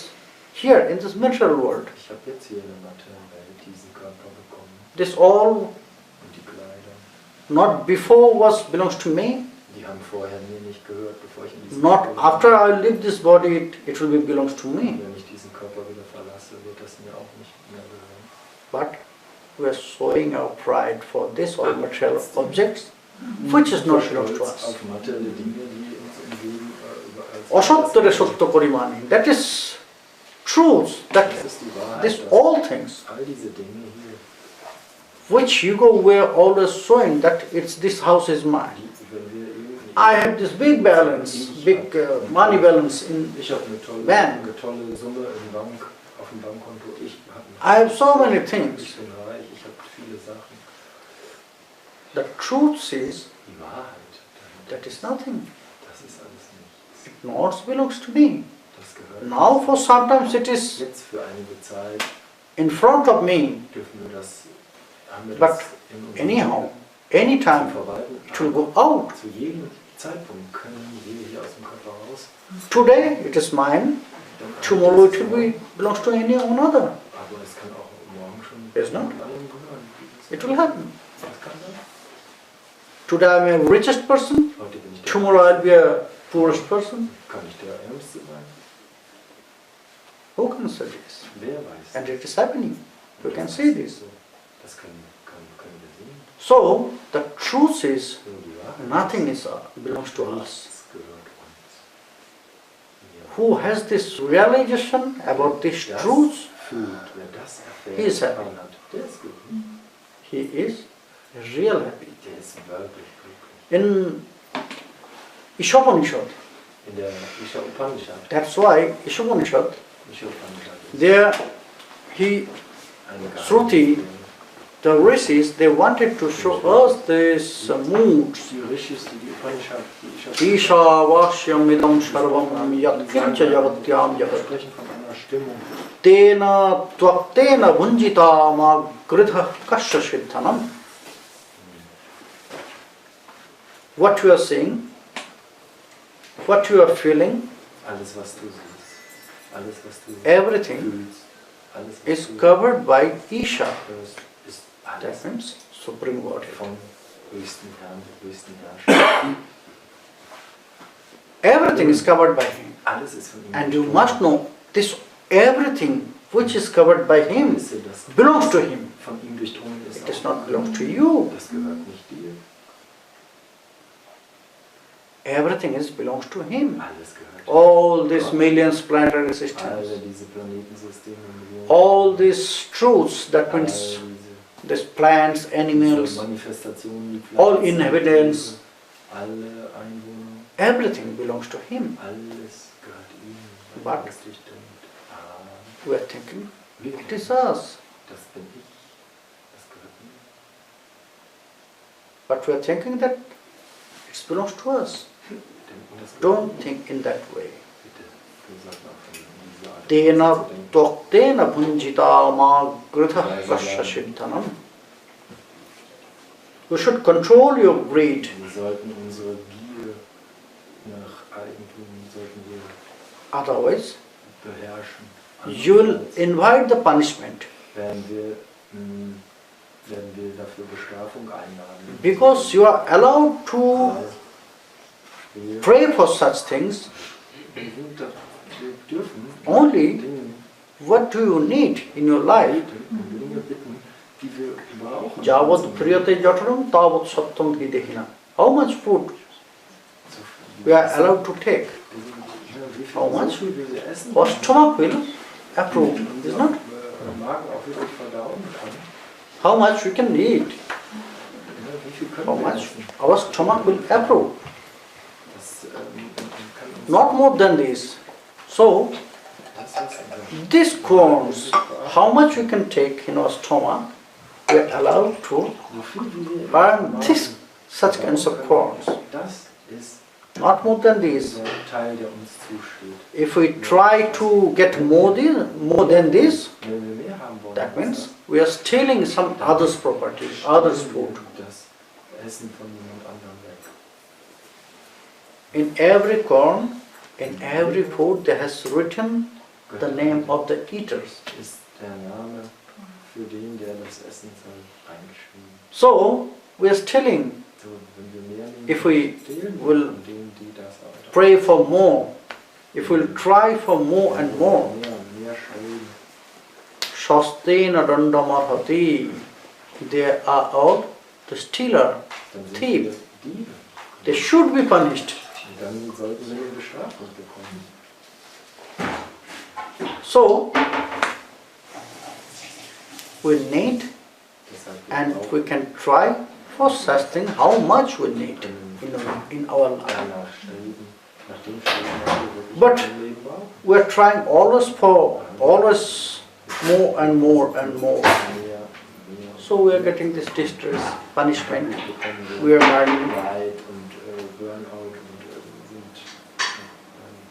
here in this material world. Ich habe jetzt hier in der materiellen Welt diesen Körper bekommen This all und die Kleider. not before belongs to me, Die haben vorher mir nicht gehört, bevor ich in diesen not Körper after I leave this body, it will be belongs to me. Wenn ich diesen Körper wieder verlasse, wird das mir auch nicht mehr gehören. But we are showing our pride for this all material objects, which is not belongs to us. Auf materielle Dinge, die uns umgeben, অসত্যরে সত্য পরিমাণে, that is truth, that Das ist die Wahrheit, this dass all things all diese Dinge hier, which ego we are always showing that it's this house is mine. wenn wir I have this big balance, big money balance in Ich habe eine bank. tolle Summe auf dem Bankkonto. I have so many Ich things. bin reich, ich habe viele Sachen. The truth is, Die Wahrheit, that is nothing. das ist alles nichts. It not belongs to me. Das gehört Now for sometimes it is jetzt für einige Zeit in front of me, haben wir But das in unserem anyhow, Leben anytime zu verwalten. it will go out. Zu jedem Zeitpunkt können wir hier aus dem Körper raus. Today it is mine, tomorrow it will be belongs to any another. Aber es kann auch morgen schon Yes, no? anderen gehören. It will happen. Das kann sein. Today I am a richest person, Heute bin ich der tomorrow I'll be a poorest person. Kann ich der Ärmste sein? Who can say this? Wer weiß? And it is happening. We can see this. Das können wir sehen. So the truth is, So die Wahrheit nothing is belongs to us. nichts gehört uns. Who has this realization about this Wer das truth? fühlt, wer das erfährt, He is happy. erfahren hat, der ist glücklich. He is real happy. Der ist wirklich glücklich. In Ishopanishad, In der Isha Upanishad, that's why Ishopanishad, Isha Upanishad ist there he, eine Shruti, the rishis, they wanted to show us these moods. Die Rishis, die Upanishad, die Isha Ishavashyam idam sarvam yat kincha jagatyam jagat. sprechen von einer Stimmung. Tena tvaktena bhunjitama gridha kasya siddhanam. What you are saying, what you are feeling, Alles, was du siehst, alles, was du everything fühlst, alles, was is du covered by Isha. hörst, ist alles That means Supreme Godhead. vom höchsten Herrn, höchsten Herrscher. Everything is covered by Him. Alles ist von ihm. And you must know, this everything which is covered by Him Wisse, dass belongs to Him. von ihm durchdrungen ist. It does auch not belong to you. Das gehört nicht dir. Everything is belongs to Him. Alles gehört. All these millions planetary systems, Alle diese Planetensysteme, Millionen, all these truths, that all means these plants, diese animals, Manifestationen, die all Pflanzen, inhabitants, alle Einwohner, everything belongs to Him. alles gehört ihm. But Alles durchdringt. we are thinking, Wir it is us. Das bin ich. Das gehört mir. But we are thinking that it belongs to us. Denken, das gehört Don't mir. think in that way. Bitte, du sollst mal von dieser Art Tena zu denken. tvaktena bhunjitama gridha kasya siddhanam. You should control your greed. Wir sollten unsere Gier nach Eigentum sollten wir Otherwise, beherrschen. you will invite the punishment. Werden wir dafür Bestrafung einladen. Because you are allowed to Weil wir, pray for such things, wir dürfen only Dinge what do you need in your life. Dinge bitten, die wir brauchen. Javat priyate jataram tavat sattam hidehina. How much food we are allowed to take? How much? So viel wie wir essen, Our stomach will approve, is not? Magen auch wirklich verdauen kann. How much we can eat, Wie viel how können wir much essen? our stomach will approve. Das kann uns Not more than this. So, das ist these corns, how much we can take in our stomach, we are allowed to so viel wie wir earn this, such kinds of corns. Das ist Not more than this. der Teil, der uns zusteht. If we try to get more than this, Wenn wir mehr haben wollen, that means we are stealing some other's property, other's food. das Essen von jemand anderem weg. In every corn, in every food, there has written the name of the eaters. Ist der Name für den, der das essen soll, eingeschrieben. So, we are stealing. So, wenn wir mehr nehmen, If we stehlen wir will von denen, die das auch pray for more, if we'll try for more and more, mehr und mehr schreiben, Shastena dandamarhati, they are all the stealer, dann sind thief. wir Diebe. They should be punished. Und dann sollten wir eine Bestrafung bekommen. So, we need Deshalb wir and brauchen we can try for such thing how much we need. können in our life. danach streben, nach dem streben, was wir wirklich But im Leben brauchen. we're trying always more and more and more. Mehr. So we are getting this distress, punishment. Wir bekommen We are learning. Leid und Burnout und sind,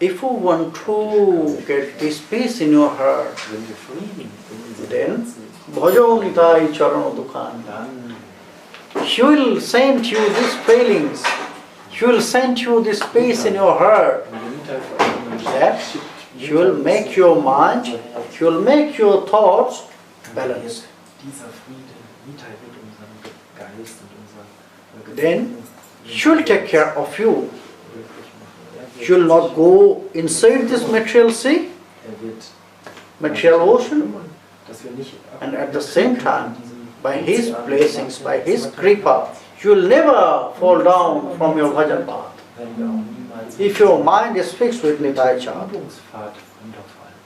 If you want to get this peace in your heart, wenn wir Frieden in unserem then Herzen, bhajo nitai charana dukhan. dann He will send you these feelings. He will send you this peace in your heart. That He will make your mind, He will make your thoughts balanced. Dieser Friede, Nitai wird unseren Geist und unser Then He will take care of you. glücklich machen. You will not go inside this material sea, Wird material ocean, kümmern, dass wir nicht and at the same time, by His blessings, by His kripa, you will never fall down from your bhajan path. wenn wir auch niemals If your mind is fixed with Nitai-Chad, Übungspfad runterfallen.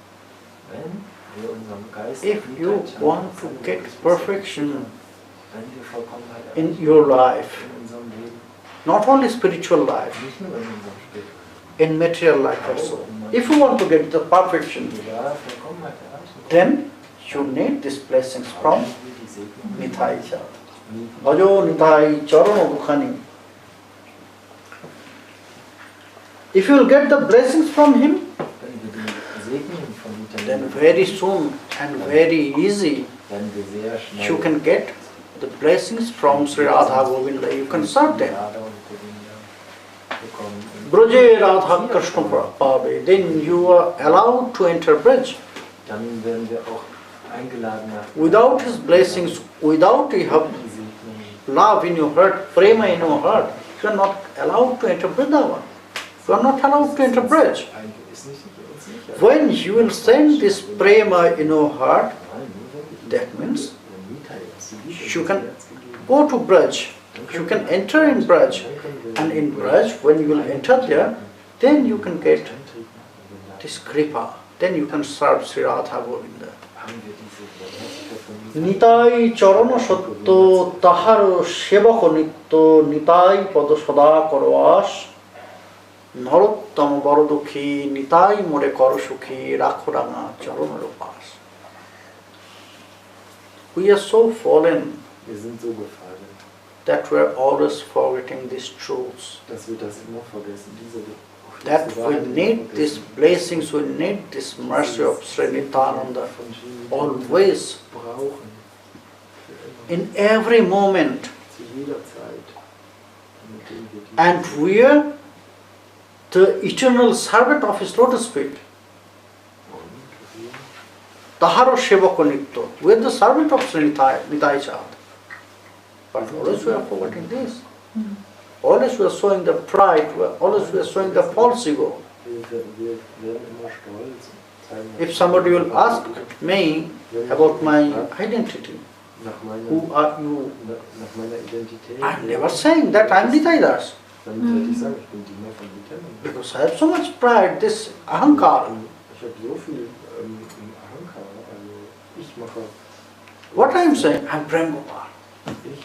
Wenn wir unserem Geist if you want to get perfection wenn wir Vollkommenheit in your life, in unserem Leben, not only spiritual life, nicht nur in unserem Später, in material life also, if you want to get the perfection, ja, Vollkommenheit erreichen, then you need these blessings from wir die Segnung Nitai-Chad. Bhajo Nitai charana dukhani. If you will get the blessings from Him, wenn wir die Segnungen von Nitai then very soon and very easy werden wir sehr schnell you can get the blessings from Sri Radha Govinda. You can serve them. Radha und Govinda bekommen. Braje Radha Krishna Pave. Then you are allowed to enter Braj. Dann werden wir auch eingeladen nach Without His blessings, without you have die Segnungen. love in your heart, prema in your heart, you are not allowed to enter Vrindavan. You are not allowed to enter Braj. Ist nicht uns sicher. When you will send this prema in your heart, Nein, nur wenn that means wenn Nitai uns die Liebe you can ins Herz gegeben go to Braj. You can enter in Braj. And in Braj, when you will enter there, then you can get this kripa. Then you can serve Sri Radha Govinda. haben wir diese Barmherzigkeit von Nitai charana satto tahar sevako nitto Nitai pada sada karvas narottama baro dukhi Nitai more karo sukhi rakho ranga charana rupas. We are so fallen Wir sind so gefallen, that we are always forgetting these truths. dass wir das immer vergessen, diese That we need these blessings, we need this mercy of Sri Nityananda always, brauchen, für immer, in every moment. zu jeder Zeit, mit dem wir die And we are the eternal servant of His lotus feet. Taharo Sevako Nitto. We are the servant of Sri Nitai-Chad. But always we are forgetting this. Always we are showing the pride, always we are showing the false ego. wir werden immer stolz und zeigen If somebody will ask me about my identity, nach meiner, who are you? nach meiner Identität, I'm never saying that I'm Nitai-Das. dann werde ich sagen, ich bin Diener von Nitai. Because I have so much pride, this ahankara. Ich habe so viel Ahankara, also ich mache, What I'm saying, I'm Prem Gopal. ich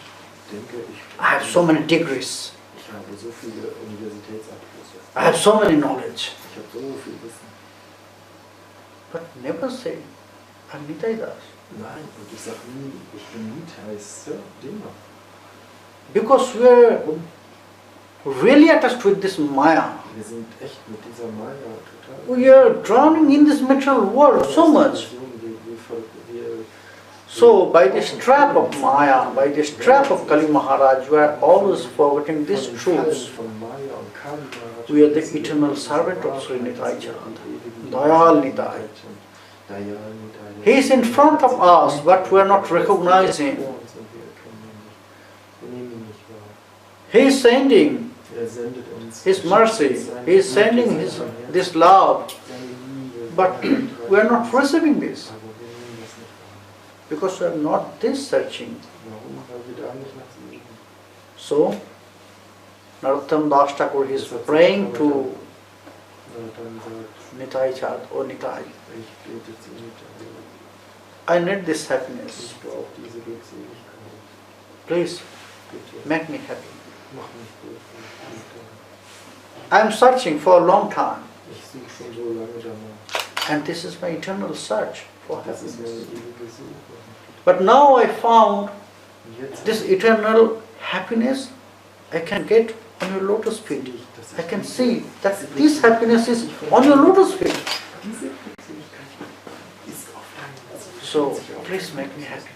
denke, I have so many degrees. ich habe so viele Universitätsabschlüsse, I have so many knowledge. ich habe so viel Wissen. But never say, I'm Nitai-Das. Nein, und ich sage nie, ich bin Nitais Diener. Because we are really attached with this Maya. Wir sind echt mit dieser Maya total. We are drowning in this material world so much. So by this trap of Maya, by this trap of Kali Maharaj, we are always forgetting these truths. We are the eternal servant of Sri Nitai-Chad, Dayal Nitai. He is in front of us, but we are not recognizing. He is sending His mercy, He is sending this love, but we are not receiving this. Because we are not this searching. So, Narottam Das Thakur is praying to Nitai-Chad, or Nitai. I need this happiness. Please, make me happy. Mach mich gut. I am searching for a long time, Ich suche schon so lange danach. and this is my eternal search for Das ist meine happiness. ewige Suche. But now I found Und jetzt this eternal happiness I can get on your lotus feet. I can see that this happiness is on your lotus feet. diese Glückseligkeit ist auf deinem So please make me happy.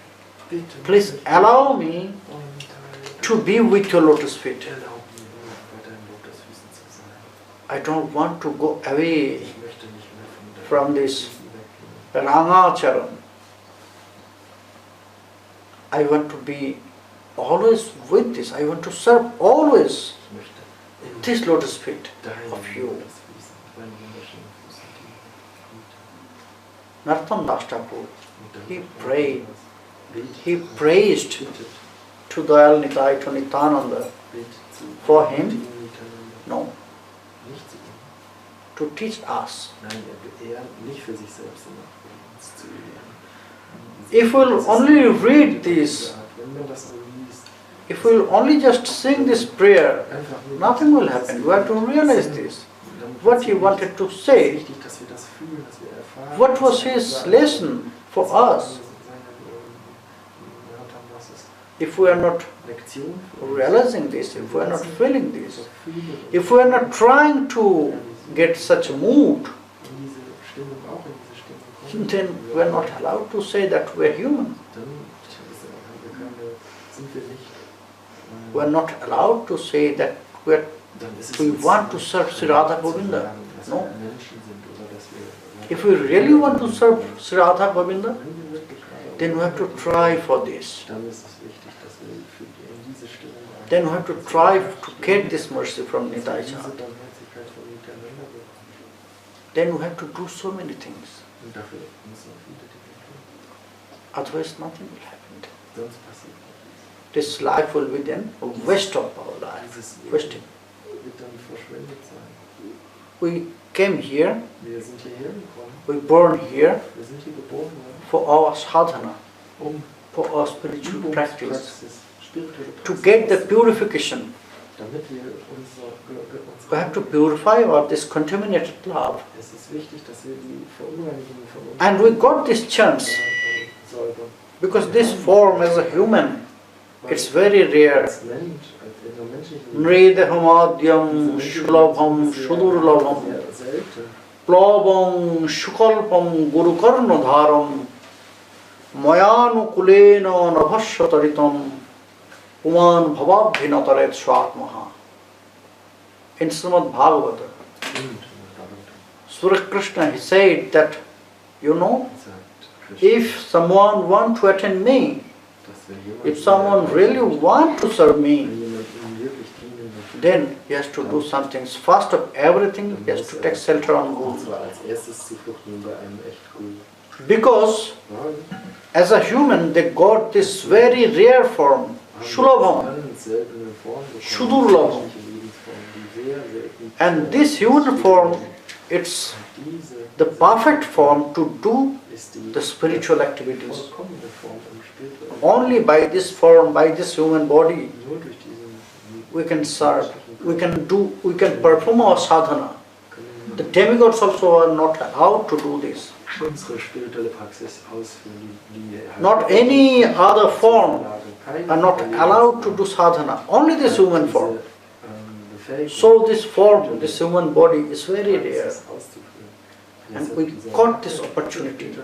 Bitte. Please allow me Oh, Nitai, to be with your lotus feet. erlaub mir nur bei deinen Lotusfüßen zu sein. I don't want to go away Ich möchte nicht mehr from von deinen this Füßen weggehen. Rangacharan. I want to be always with this. I want to serve always Ich möchte in this lotus feet deinen of you. Lotusfüßen, deinen wunderschönen Füßen dienen. Narottam Das Thakur, Und dann he prayed, betet, he praised bittet, to Dayal Nitai, to Nityananda, betet zu For him? ihm miteinander. no, Nicht zu ihm. to teach us. Nein, er nicht für sich selbst, sondern für uns zu lehren. If we'll only read this, Wenn man das so liest, if we'll only just sing this prayer, einfach nur nothing will happen. We have to realize this. What he wanted to say, wichtig, dass wir das fühlen, dass wir erfahren. what was his lesson for us, if we are not Lektion für uns. realizing this, if we are not feeling this, So fühlen und if we are not trying to get such a mood, in diese Stimmung, auch in diese Stimmung kommen, then we are not allowed to say that we are human. dann sind wir nicht, We are not allowed to say that we are, dann ist es we uns want to serve Sri Radha Govinda. sagen, dass No. wir Menschen sind oder dass wir, If we really want to serve Sri Radha Govinda, wenn wir wirklich Radha then we have to try for this. dann ist es wichtig, dass wir in diese Stimmung Then we have to try to get this mercy from diese Nitai-Pada. Barmherzigkeit von miteinander bekommen. Then we have to do so many things. Und dafür müssen wir viele Dinge tun. Otherwise nothing will happen. Sonst passiert nichts. This life will be then a waste of our life. Dieses Wasting. Leben wird dann verschwendet sein. We came here, Wir sind hierher gekommen, we born here wir sind hier geboren worden, for our sadhana, um for our spiritual practice, Übungspraxis, spirituelle to Praxis, get the purification. damit wir We have to purify our this contaminated love. Es ist wichtig, dass wir die Verunreinigungen von uns And we got this chance säubern. because this form as a human, it's very rare. Als Mensch, in der menschlichen Nridahamadyam shlabham shudurlabham sehr selten. plabam shukalpam gurukarnadharam mayanukulena nabhashataritam puman bhavabhinataret swatmaha. In Srimad Bhagavata, Surya Krishna, he said that, you know, if someone want to attend me, if someone really want to serve me, then he has to do something. First of everything, he has to take shelter on Guru. Because as a human, they got this very rare form, Shulabham, Shudurlabham. And this human form, it's the perfect form to do the spiritual activities. Only by this form, by this human body, we can serve, we can perform our sadhana. The demigods also are not allowed to do this. Not any other form are not allowed to do sadhana, only this human form. So this form, this human body is very rare. And we got this opportunity.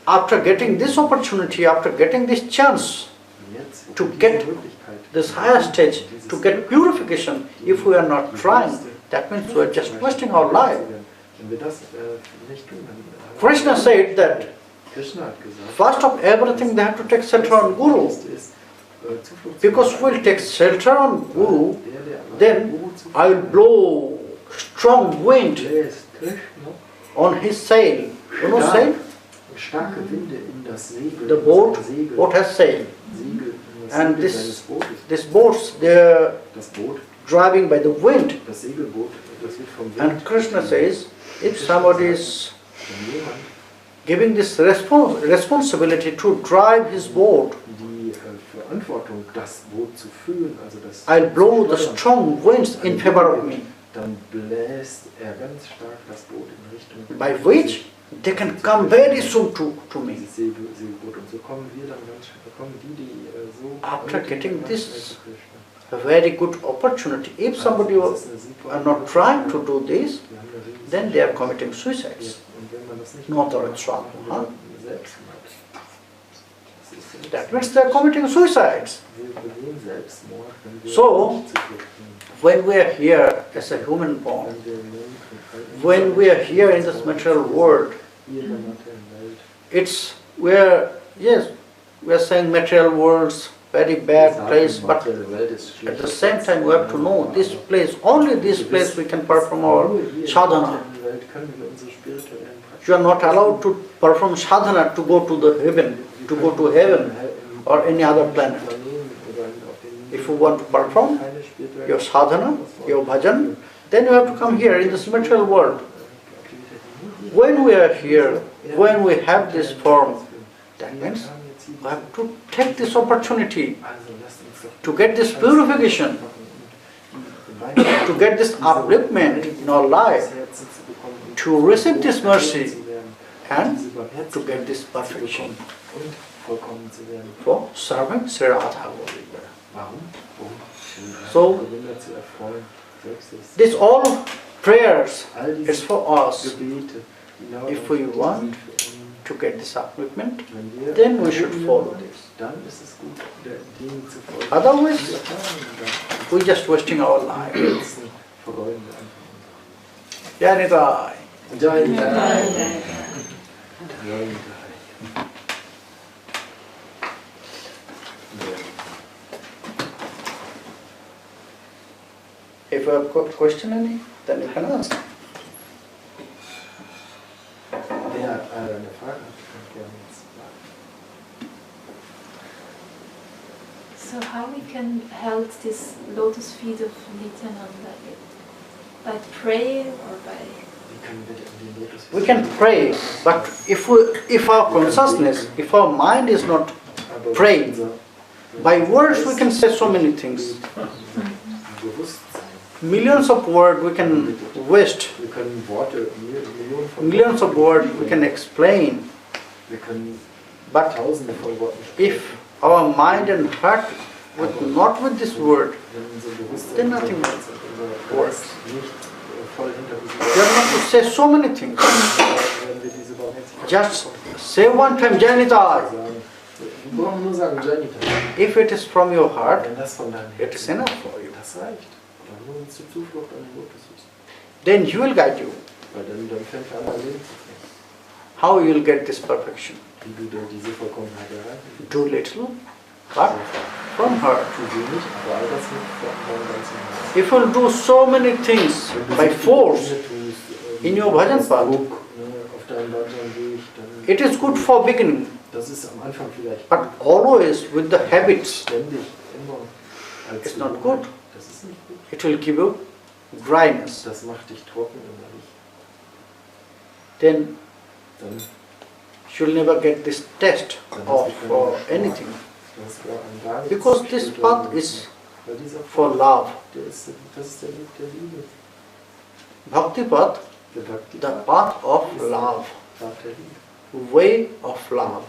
After getting this opportunity, after getting this chance to get this higher stage, to get purification, if we are not trying, that means we are just wasting our life. Krishna said that first of everything they have to take shelter on Guru. Because we'll take shelter on Guru, then I will blow strong wind on his sail. You know sail? The boat has sail. And this boats, they are driving by the wind. And Krishna says, if somebody is giving this responsibility to drive his boat Verantwortung, das Boot zu füllen, also das I'll blow the zu steuern. strong winds in favor of me, Dann bläst ganz stark das Boot in Richtung by which they can come very soon to me. dieses Segelboot. Und so kommen wir dann ganz schnell, kommen die so After getting ganz this schnell zu Krishna. A very good opportunity. If somebody are not trying to do this, then they are committing suicides. Not the Swami. Huh? That means they are committing suicides. So, when we are here as a human form, when we are here in this material world, we are saying material world's very bad place, but at the same time we have to know this place, only this place we can perform our sadhana. You are not allowed to perform sadhana to go to the heaven, or any other planet. If you want to perform your sadhana, your bhajan, then you have to come here in this material world. When we are here, when we have this form, that means we have to take this opportunity to get this purification, to get this upliftment in our life, to receive this mercy, and to get this perfection for serving Sri Radha. So, this all prayers is for us. If we want to get this upliftment, then we should follow this. Otherwise, we're just wasting our life. Jai Nitai. Jai Nitai. If you have got question any, then you can ask. So how we can hold this lotus feet of Nityananda? By praying or by... We can pray, but if our consciousness, if our mind is not praying, by words we can say so many things. Millions of words we can waste. Millions of words we can explain. But if our mind and heart not with this word, then nothing works. You have not to say so many things. Just say one time Jai Nitai. If it is from your heart, it is enough for you. Then He will guide you. How you will get this perfection? Do little, but from heart. If you will do so many things by force in your bhajan path, it is good for beginning. But always with the habits, it's not good. It will give you dryness. Then you will never get this taste of anything. Because this path is for love. Bhakti path, the path of love, way of love.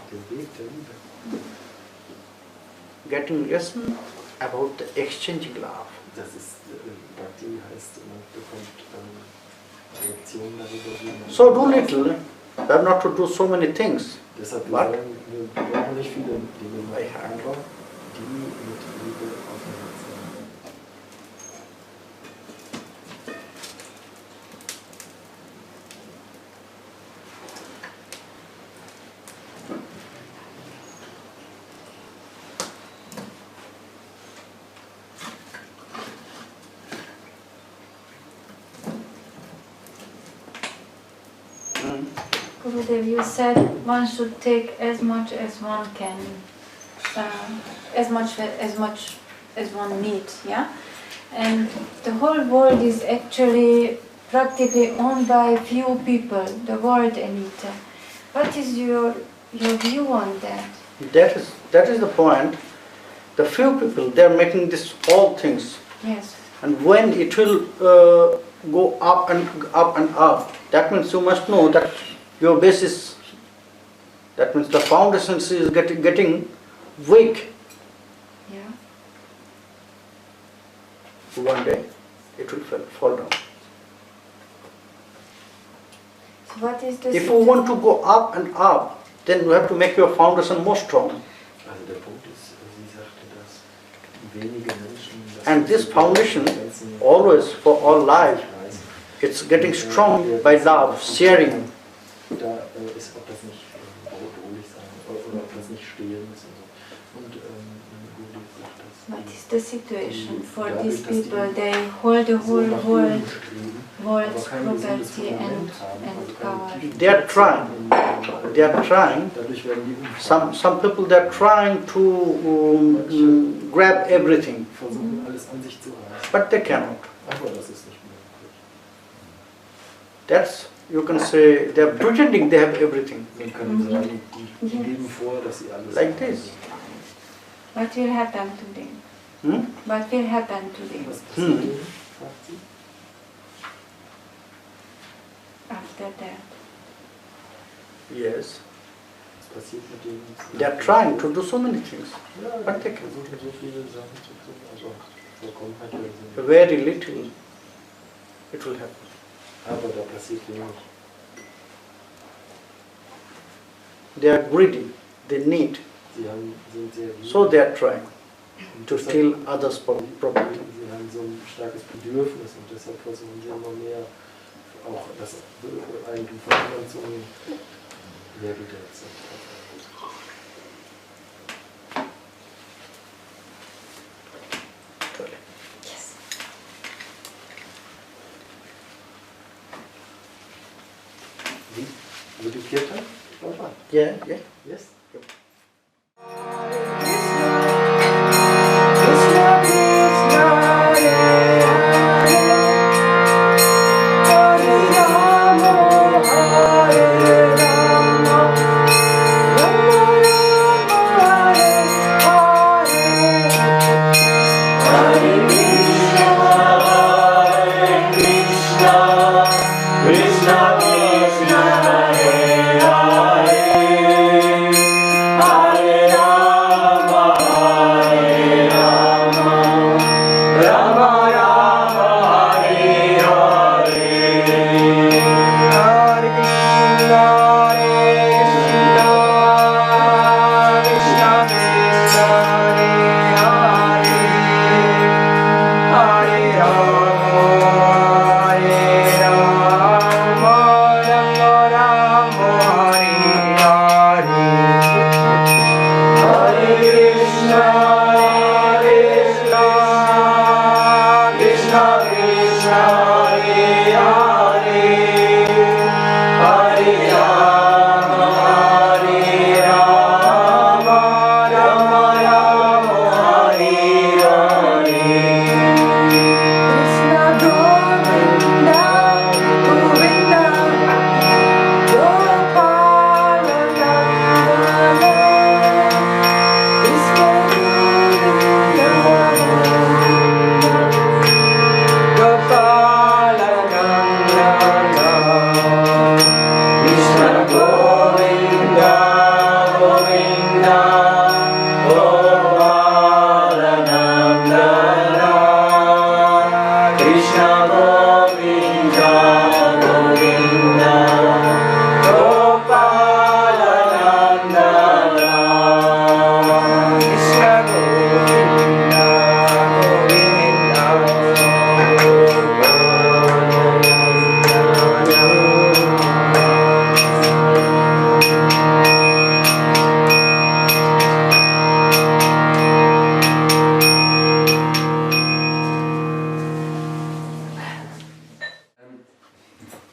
Getting lesson about the exchanging love. So do little, you have not to do so many things, but by heart. Gurudev, you said one should take as much as one can, as much as one needs, yeah? And the whole world is actually practically owned by few people, the world, Anita. What is your view on that? That is the point. the few people, they are making this all things. Yes. And when it will go up and up and up, that means you must know that your basis, that means the foundation is getting weak. Yeah. One day it will fall down. So what is the If you want to go up and up, then you have to make your foundation more strong. Also der Punkt ist, sie sagte, dass wenige Menschen... And this foundation, always for all life, it's getting strong by love, sharing. Da ist, ob das nicht bedrohlich sein oder ob das nicht stehlen ist und so. Und Gudi sagt das. What is the situation for these people? They hold the whole world's property and power. They are trying. They are trying. Some people, they are trying to grab everything, but they cannot. That's, you can say, they are pretending they have everything. Like this. What will happen to them? What will happen to them after that? Yes. They are trying to do so many things, but they cannot. Very little it will happen. They are greedy, they need, so they are trying to steal others' property. Sie haben so ein starkes Bedürfnis und deshalb versuchen sie immer mehr, auch das Eigentum von anderen zu nehmen. Wer wieder jetzt? Yes. Would you get her? Yeah, yeah. Yes.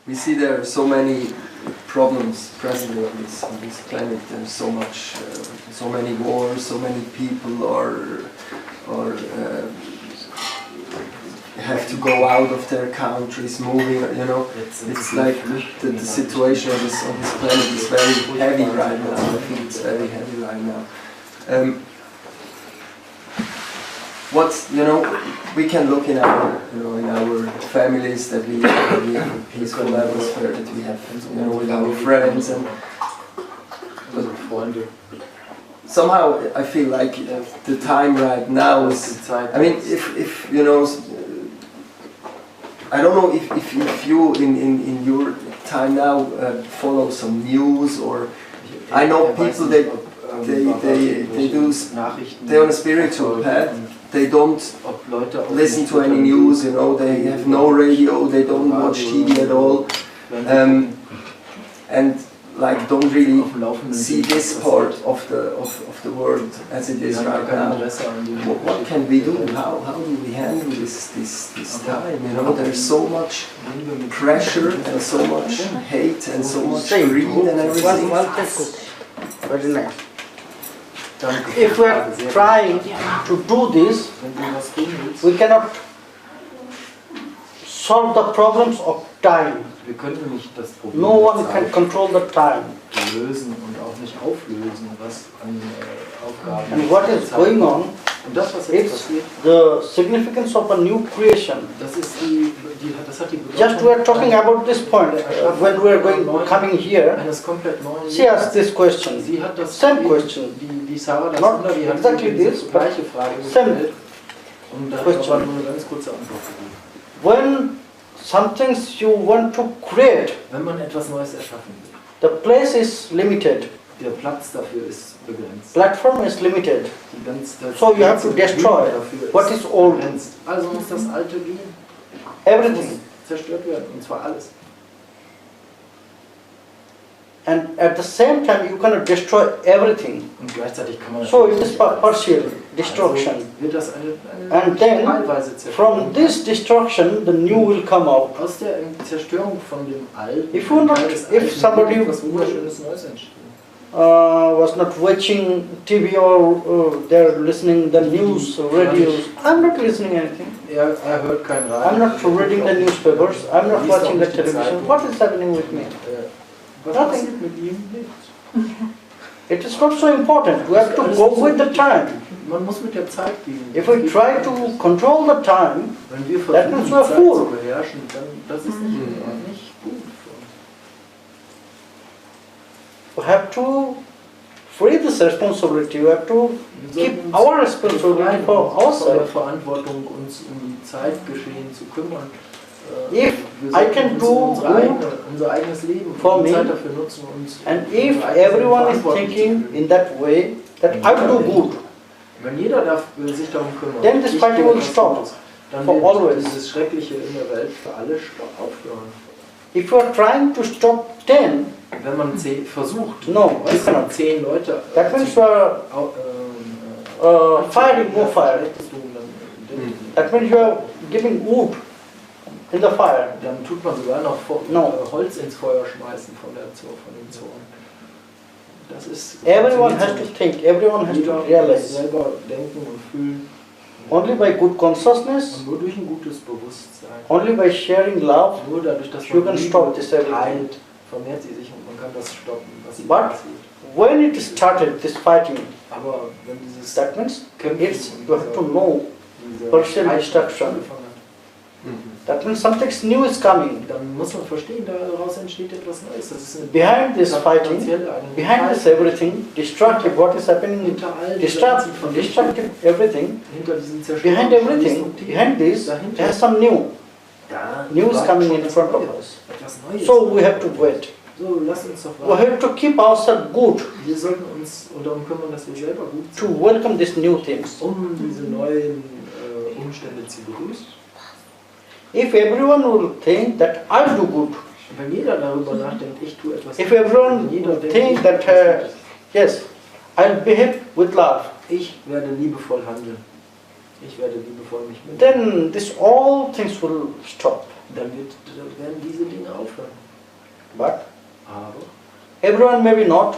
We see there are so many problems presently on this planet. There's so much, so many wars, so many people are have to go out of their countries, moving. You know, it's like the situation on this planet is very heavy right now. I think it's very heavy right now. What's, you know, we can look in our, you know, in our families that we have a peaceful atmosphere, that we have, you know, with our friends, and somehow I feel like the time right now is, I mean, if you know, I don't know if you in your time now follow some news, or I know people that they're on a spiritual path. They don't listen to any news, you know, they have no radio, they don't watch TV at all, and like don't really see this part of the world as it is right now. What can we do? How do we handle this time? You know, there's so much pressure and so much hate and so much greed and everything. Very nice. If we are trying to do this, we cannot solve the problems of time. Wir können nicht das Problem No one can control the time. lösen und auch nicht auflösen, was an Aufgaben And what is going on, Und das, was jetzt it's passiert, the significance of a new creation. das ist das hat die Just we are talking about this point when we are coming here. eines komplett neuen She asked this question. Sie hat das Same question. Die Sarah das Not die hat exactly diese this, but gleiche Frage same gestellt. Und da question. war nur eine ganz kurze Antwort gegeben. When some things you want to create, Wenn man etwas Neues erschaffen will, the place is limited. der Platz dafür ist begrenzt. Platform is limited. Das So you have to destroy dafür what is old. begrenzt. Also muss das Alte gehen. Everything. Zerstört werden, und zwar alles. And at the same time you cannot destroy everything. Und gleichzeitig kann man So it is partial destruction. Also wird das eine And then teilweise Zerstörung. from this destruction the new will come out. Aus der Zerstörung von dem Alten, If you not- Teil des if Alten, somebody- wird etwas Wunderschönes Neues entstehen. Was not watching TV or they're listening the news, radios. I'm not listening anything. Er hört kein Radio. I'm not reading the newspapers. I'm not watching the television. What is happening with me? Was Nothing. passiert mit ihm? Nichts. It is not so important. We have to go with the time. Man muss mit der Zeit gehen. If we try to control the time, Wenn wir that versuchen, means die we are Zeit fool. zu beherrschen, dann das ist nicht gut für uns. we have to free this responsibility. We have to Wir keep sollten our uns responsibility for von der ourselves. Verantwortung, uns um die Zeitgeschehen zu kümmern. If Wir I sollten can uns do unser eigenes Leben for die me, Zeit dafür nutzen, uns And unsere if eigene everyone is Verantwortung zu thinking fühlen. in that way, that I will do good, Wenn jeder sich darum kümmert, then this ich fighting tue will etwas stop Gutes, dann for wird always. dieses Schreckliche in der Welt für alle aufhören. If you are trying to stop 10, Wenn man versucht, no, you weißt du, cannot. 10 Leute That means you are firing more fire. That means you are giving wood in the fire. Dann tut man sogar noch No. Holz ins Feuer schmeißen von dem Zorn. Das ist Everyone has to think, everyone has to jeder realize. selber denken und fühlen. Only by good consciousness, Und nur durch ein gutes Bewusstsein, only by sharing love, nur dadurch, dass you man can stop this everything. teilt, vermehrt sie sich und man kann das stoppen, was sie But passiert. when it started, this fighting, Aber wenn dieses that means Kämpfen it's, und you have to know, diese partial Streit destruction. angefangen hat, That means something new is coming. dann muss man verstehen, daraus entsteht etwas Neues. Das ist eine Behind this fighting, potenziell eine behind this everything, destructive, what is happening, hinter all dieser destructive everything, hinter diesen Zerstörungen, behind everything, behind this, there's some new. da New is bleibt coming schon in etwas front of Neues, us. etwas Neues. So we have to wait. So, lass uns doch We warten. have to keep ourselves good Wir sollten uns darum kümmern, dass wir selber gut to sind, welcome these new things. um diese neuen Umstände zu begrüßen. If everyone will think that I'll do good, Wenn jeder darüber nachdenkt, ich tue etwas if everyone jeder will denkt, think ich that, tue etwas Gutes. yes, I'll behave with love, Ich werde liebevoll handeln. Ich werde liebevoll mich mitnehmen. then this all things will stop. Dann werden diese Dinge aufhören. But Aber everyone maybe not,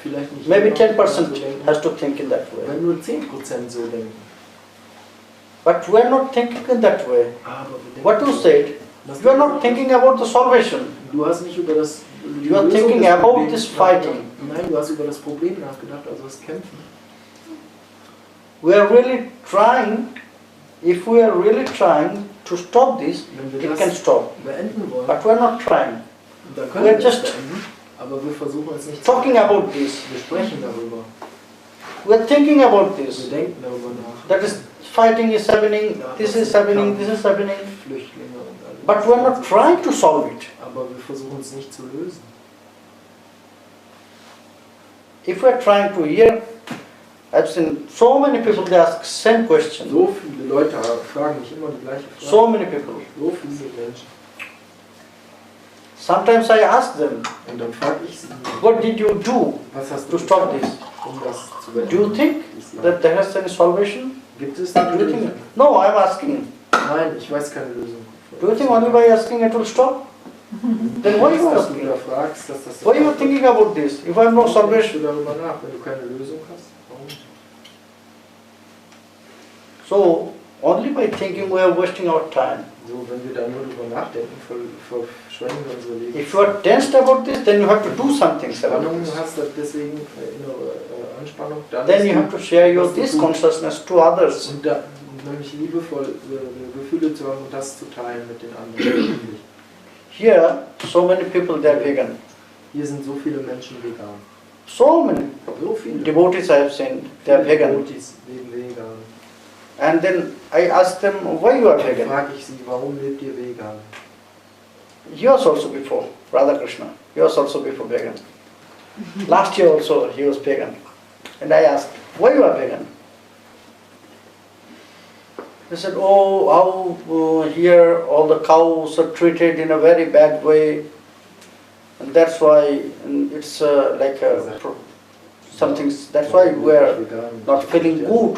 vielleicht nicht. maybe jeder 10% so denken. has to think in that way. Wenn nur 10% so denken. But we are not thinking in that way. Aber wir denken What you so. said, Das- you are not thinking about the salvation. Du hast nicht über das. You are thinking about this fighting. Nein, du hast über das Problem nachgedacht, also das Kämpfen. we are really trying, if we are really trying to stop this, it can stop. beenden wollen, But we are not trying. dann We können are wir es just beenden, aber wir versuchen es nicht talking about this. Wir sprechen darüber. We are thinking about Wir this. denken darüber nach. That is, fighting is happening, this is happening, this is happening. Flüchtlinge und alles. But we are not trying to solve it. Aber wir versuchen es nicht zu lösen. If we are trying to hear, I've seen so many people, they ask same question. So viele Leute fragen mich immer die gleiche Frage. So many people. So viele Menschen. Sometimes I ask them, Und dann frage ich sie, what did you do was hast to du stop getan, this? um das zu Do you beenden? think that there has any salvation? Gibt es Do eine you think? Lösung? No, I'm asking. Nein, ich weiß keine Lösung. Do you think only by asking it will stop? Then why you Dass du asking? wieder fragst, dass das Why you are thinking about this? If I have no Warum denkst salvation. du darüber nach, wenn du keine Lösung hast? Warum? So, only by thinking we are wasting our time. So, wenn wir da nur drüber nachdenken, verschwenden wir unser Leben. If you are tensed about this, then you have to do something about Spannung this. hast, deswegen innere Anspannung, dann Then ist you gut, have to share your was du this tust. consciousness to others. Und da, nämlich liebevoll Gefühle zu haben und das zu teilen mit den anderen. Here, so many people, they are vegan. Hier sind so viele Menschen vegan. So many So viele. devotees I have seen, they are vegan. Devotees leben vegan. And then I ask them, why you are Dann vegan? frage ich sie, warum lebt ihr vegan? He was also before, Radha Krishna. He was also before vegan. Last year also he was vegan. And I asked, why you are vegan? He said, oh, how here all the cows are treated in a very bad way. And that's why it's like something, that's why we are not feeling good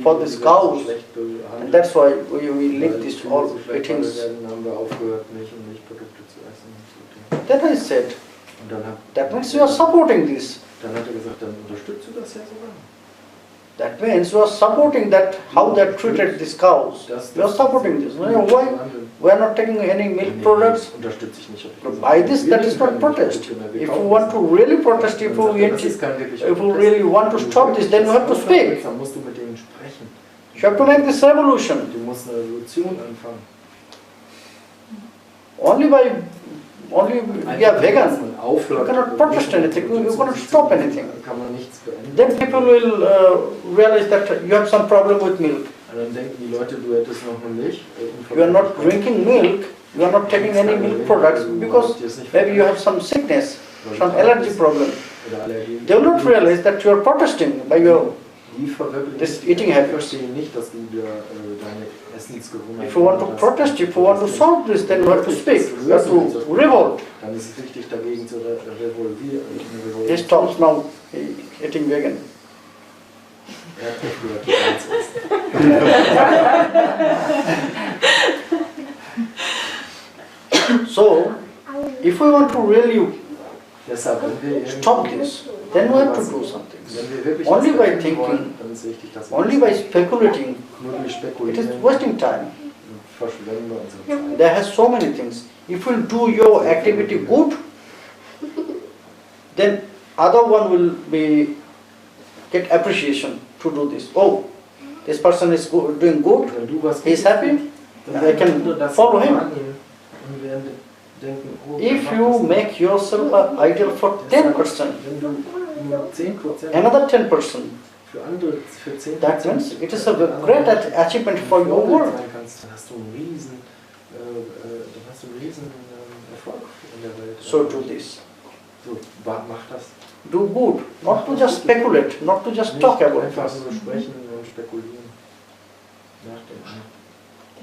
for these cows. And that's why we leave this all eatings. Then I said, that means you are supporting this. Dann hat er gesagt, dann unterstützt du das ja sogar. That means you are supporting that, how they treated these cows. You are supporting this. Why? We are not taking any milk products. Unterstütze ich nicht. By this, that is not protest. If you want to really protest, if you really want to stop this, then you have to speak. Dann musst du mit denen sprechen. You have to make this revolution. Du musst eine Revolution anfangen. Only we are vegan. You cannot protest anything. You cannot stop anything. Kann man nichts beenden. Then people will realize that you have some problem with milk. Und dann denken die Leute, du hättest noch eine Milch. You are not drinking milk. You are not taking any milk products because maybe you have some sickness, some allergy problem. They will not realize that you are protesting by your this eating habits. verstehen nicht, dass du deine Essensgewohnheiten. If you want to protest, if you want to solve this, then you have to speak. You have to revolt. Dann ist es wichtig, dagegen zu revolvieren. He stops now eating vegan. Er hat nicht gehört, wie So, if we want to really Deshalb, wenn wir stop this, then we have to do something. Wenn wir wirklich Only was by verändern thinking, wollen, dann ist wichtig, dass wir only by speculating, nur durch it is Spekulieren wasting time. verschwenden wir unsere Zeit. There has so many things. If you do your activity good, then other one will be get appreciation to do this. Oh, this person is doing good. Wenn du was He is happy. dann They can andere das follow him. wahrnehmen und werden denken, oh, If der you macht das make yourself an ideal for 10%, Wenn du nur 10% another 10%, für andere, für 10% that means it is a great achievement for your work. sein kannst, dann hast du einen riesen, Erfolg in der Welt. So do this. So, mach das. Do good, not to just speculate, not to just Nicht talk about einfach this. nur sprechen und spekulieren. Nachdenken.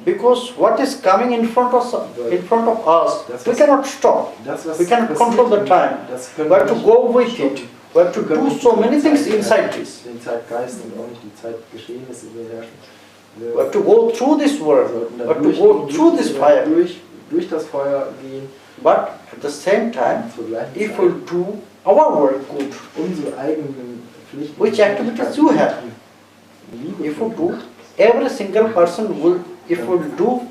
Because what is coming in front of us, we cannot stop. Das, was We cannot passiert, control the time. das We können wir have to nicht go with stoppen. it. We have to do so many things inside this. Den Zeitgeist und auch nicht die Zeitgeschehnisse beherrschen. We have to go through this world. We have to go through this fire. Durch das Feuer gehen. But at the same time, Zur gleichen if Zeit we do our work good, unsere eigenen Pflichten. which activities you have? If you do, every single person will, if you do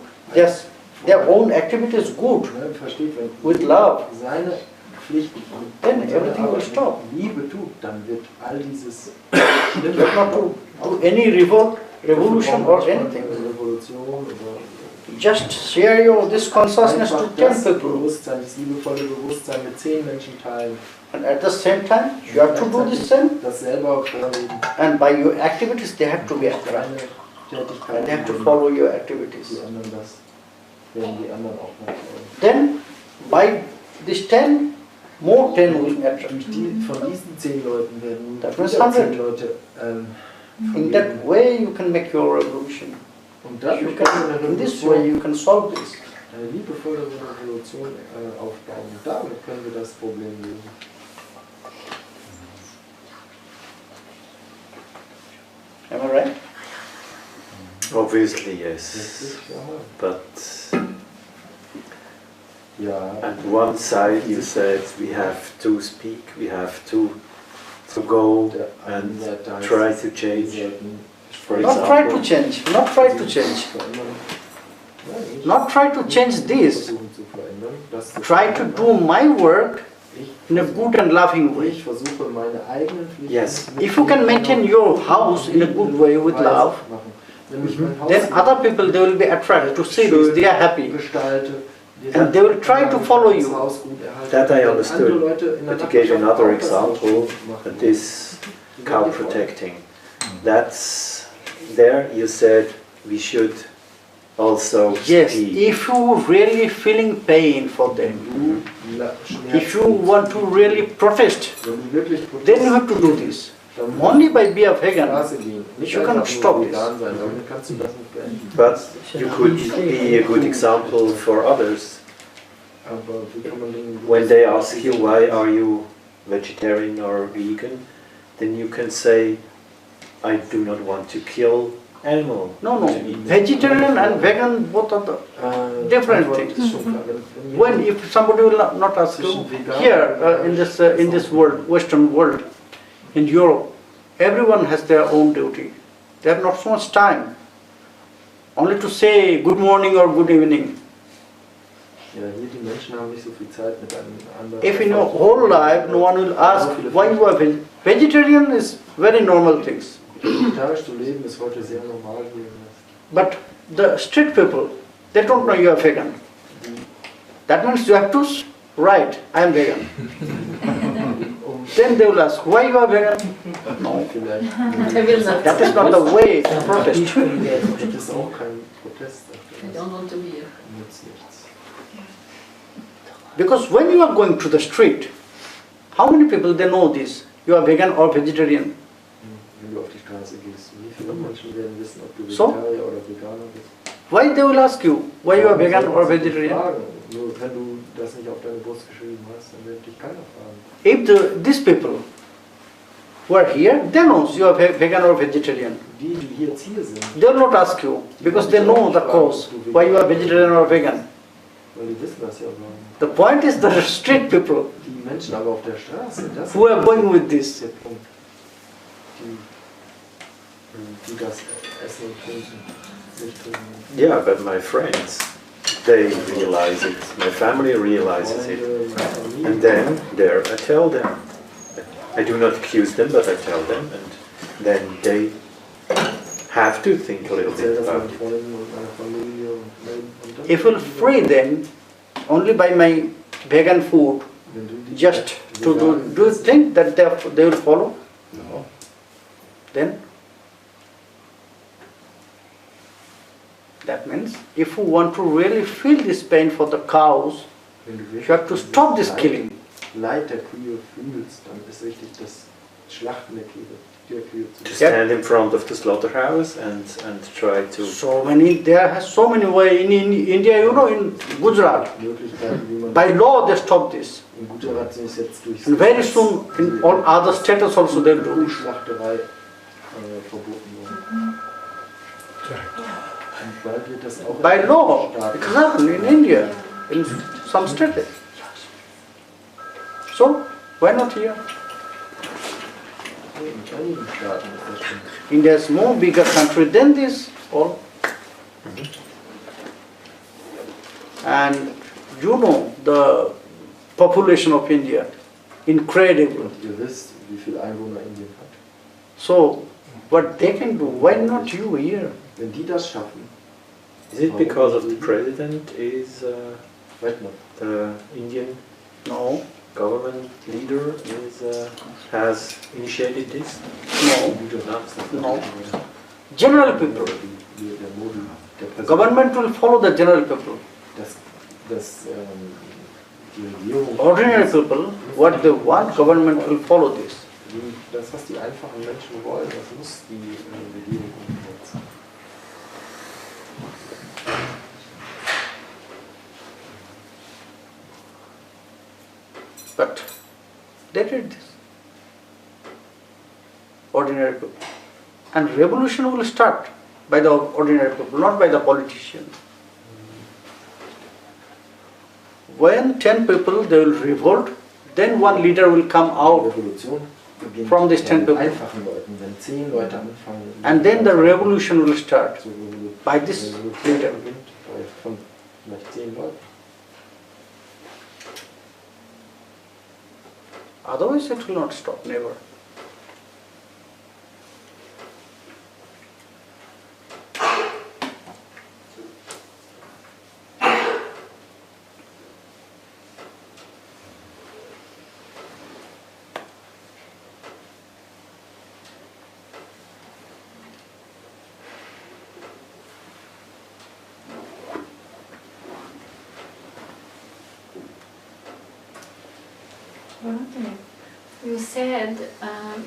their own activities good, Versteht, wenn with love, seine Pflichten und then everything will stop. Liebe tut, dann wird all dieses You have not to do any revolution or anything. Revolution oder Just share your this consciousness to einfach 10 das people. Bewusstsein, das liebevolle Bewusstsein mit 10 Menschen teilen. And at the same time, you have to do the same. Das selber auch vorleben. And by your activities, they have to be active. Deine Tätigkeit. And they have to follow your activities. Die anderen das, werden die anderen auch nachfolgen. Then, by this 10, more 10 will attract. Von diesen 10 Leuten werden That means wieder 10 100. Leute In that way, you can make your revolution. und You dadurch can, kann man eine in this way, Revolution, you can solve this. eine liebevolle Revolution aufbauen. Und damit können wir das Problem lösen. Am I right? Obviously, yes. Richtig, ja. But Ja. at one side you said we have to speak, we have to go and try to change. For Not try to example, change, not try to change. Not try to change this. Try to do my work in a good and loving way. Ich versuche meine eigenen Pflichten Yes. If you can maintain your house in a good way with love, then other people, they will be attracted to see this, they are happy. And they will try to follow you. that I understood. But you gave another example, this cow protecting. That's there you said we should also Yes, speak. if you really feeling pain for them, if you want to really protest, then you have to do this. Only by being a vegan, you cannot stop this. But you could be a good example for others. When they ask you why are you vegetarian or vegan, then you can say, I do not want to kill animal. No, no, to eat. vegetarian and vegan, both are the different things. When if somebody will not ask you, here in this world, Western world, in Europe, everyone has their own duty. They have not so much time. Only to say good morning or good evening. If in your whole life no one will ask why you are vegetarian is very normal things. But the street people, they don't know you are vegan. That means you have to write, I am vegan. Then they will ask, why you are vegan? No. That is not the way to protest. I don't want to be here. Because when you are going to the street, how many people they know this? You are vegan or vegetarian? So? Why they will ask you, why you are vegan or vegetarian? If these people who are here, they know you are vegan or vegetarian. They will not ask you, because they know the cause, why you are vegetarian or vegan. The point is the street people who are going with this. Yeah, but my friends, they realize it. My family realizes it. And then there I tell them. I do not accuse them, but I tell them, and then they have to think a little bit about it. If you will free them only by my vegan food, just to do you think that they will follow? No. Then? That means if you want to really feel this pain for the cows, you have to stop this killing. To stand in front of the slaughterhouse and try to... There are so many ways. In India, you know, in Gujarat, by law they stop this. And very soon in all other states also they will do this. By law, it has happened in India, in some states. So, why not here? India is more bigger country than this all. And you know, the population of India. Incredible. Und ihr wisst, wie viele Einwohner Indien hat. So, what they can do, why not you here? Wenn die das schaffen, Is it because of the president is weiß man. the Indian No, government leader is has initiated this? no, no. General people. Der Modi, der Präsident. Government will follow the general people. Die Regierung. Ordinary people, what they want, government will follow this. Das, was die einfachen Menschen wollen, das muss die Regierung umsetzen. But they did this. Ordinary people. And revolution will start by the ordinary people, not by the politician. When 10 people they will revolt, then one leader will come out, Revolution beginnt From these 10 mit people. einfachen Leuten, wenn 10 Leute anfangen. and then the revolution will start So by this leader. beginnt von vielleicht 10 Leuten. Otherwise it will not stop, never. You said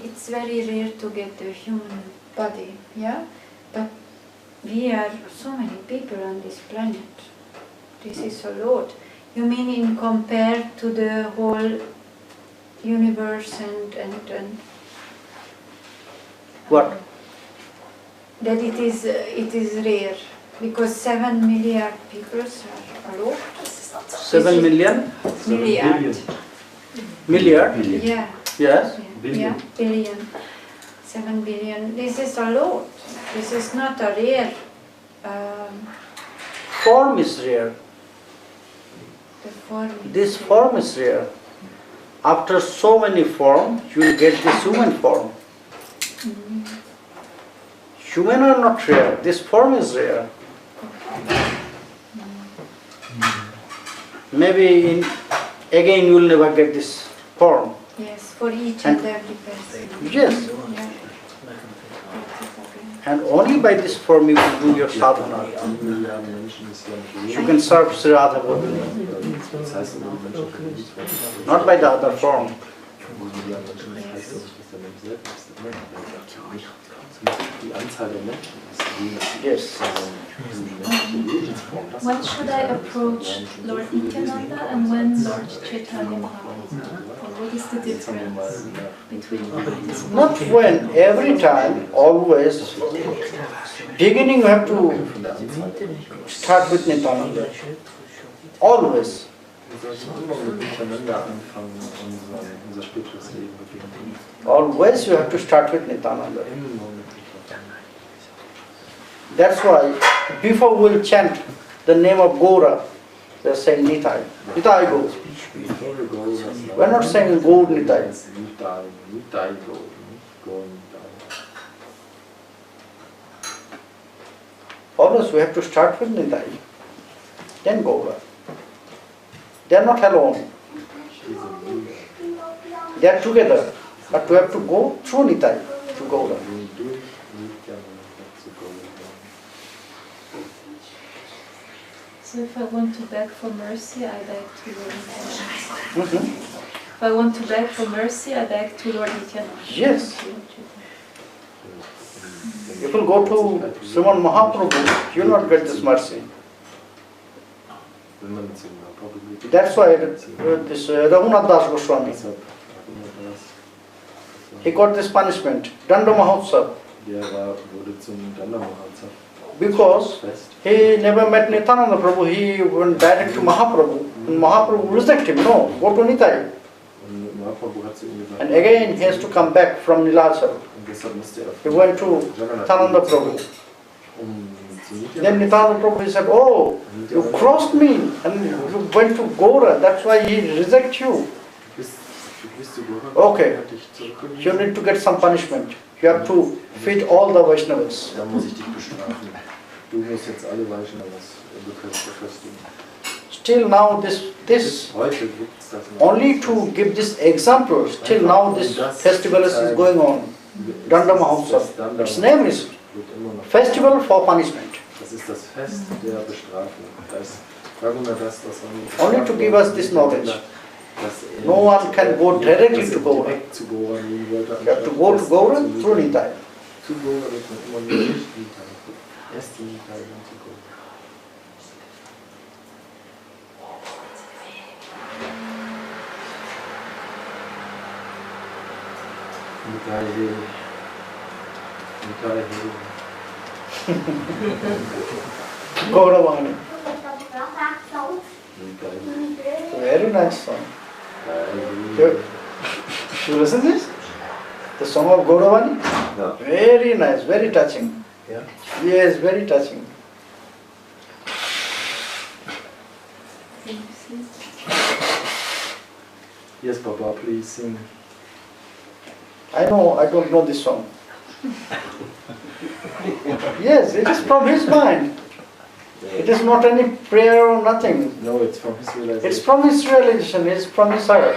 it's very rare to get the human body, yeah? But we are so many people on this planet. This is a lot. You mean in compared to the whole universe and What? that it is rare because 7 million people are a lot. 7 million? Milliard. Milliard? Yeah. Yes. Yeah, billion. 7 billion. This is a lot. This is not a rare. Form is rare. The form. This form is rare. After so many forms, you will get this human form. Human are not rare. This form is rare. Maybe again you will never get this form. Yes, for each And- and every person. Yes. Yeah. And only by this form you can do your sadhana. Milliarden Menschen ist ja nicht You can serve Sri Radha Govinda. Das heißt, aber die Menschen können nicht werden. Not by the other form. Milliarden Menschen, das heißt ja nicht, dass der Mensch selbst ist. Die Anzahl der Menschen ist Yes. When should I approach Lord Nityananda and when Lord Chaitanya Mahaprabhu? Or what is the difference between this? Not when, every time, always. Beginning you have to start with Nityananda. Always. Wir sollten immer miteinander anfangen, unser späteres Leben beginnen. Always you have to start with Nityananda. Immer mit Nityananda. That's why before we'll chant the name of Gora, they're saying Nitai. Nitai Go. Before we go, We're not saying Go Nitai. Nitai go, go Nitai. Always we have to start with Nitai. Then Gora. They're not alone. They're together. But we have to go through Nitai to Gora. So if I want to beg for mercy, I beg to Lord Nityananda. Mhm. If I want to beg for mercy, I beg to Lord Nityananda. Yes. If you go to Sriman Mahaprabhu, you will not get this mercy. That's why this Raghunath Das Goswami, he got this punishment, Danda Mahotsav, because he never met Nityananda Prabhu. He went direct to Mahaprabhu, and Mahaprabhu rejected him. No, go to Nitai. And again he has to come back from Nilachal. He went to Nityananda Prabhu. Then Nitai Prabhu said, oh, you crossed me and you went to Gora, that's why he rejected you. Okay, you need to get some punishment. You have to feed all the Vaishnavas. Da muss ich dich bestrafen. Du musst jetzt alle Vaishnavas verköstigen. Still now this Heute gibt's das noch. only to give this example, still now this festival is going on. Danda Mahotsav. Its name is Festival for Punishment. Das ist das Fest der Bestrafung. Das Only to give us this knowledge. No one can go directly to Gaura. You have to go to Gaura through Nitai. Zu Gaura wird man immer nur durch Nitai. Erst die Nitai, dann zu Gaura. Nitai Hero. Nitai Hero. Gauravani. Nitai. Very nice song. You listen to this? The song of Gauravani? No. Very nice, very touching. Yeah. Yes, very touching. Yes, Papa, please sing. I don't know this song. Yes, it is from his mind. It is not any prayer or nothing. No, it's from his realization. It's from his realization, it's from his heart.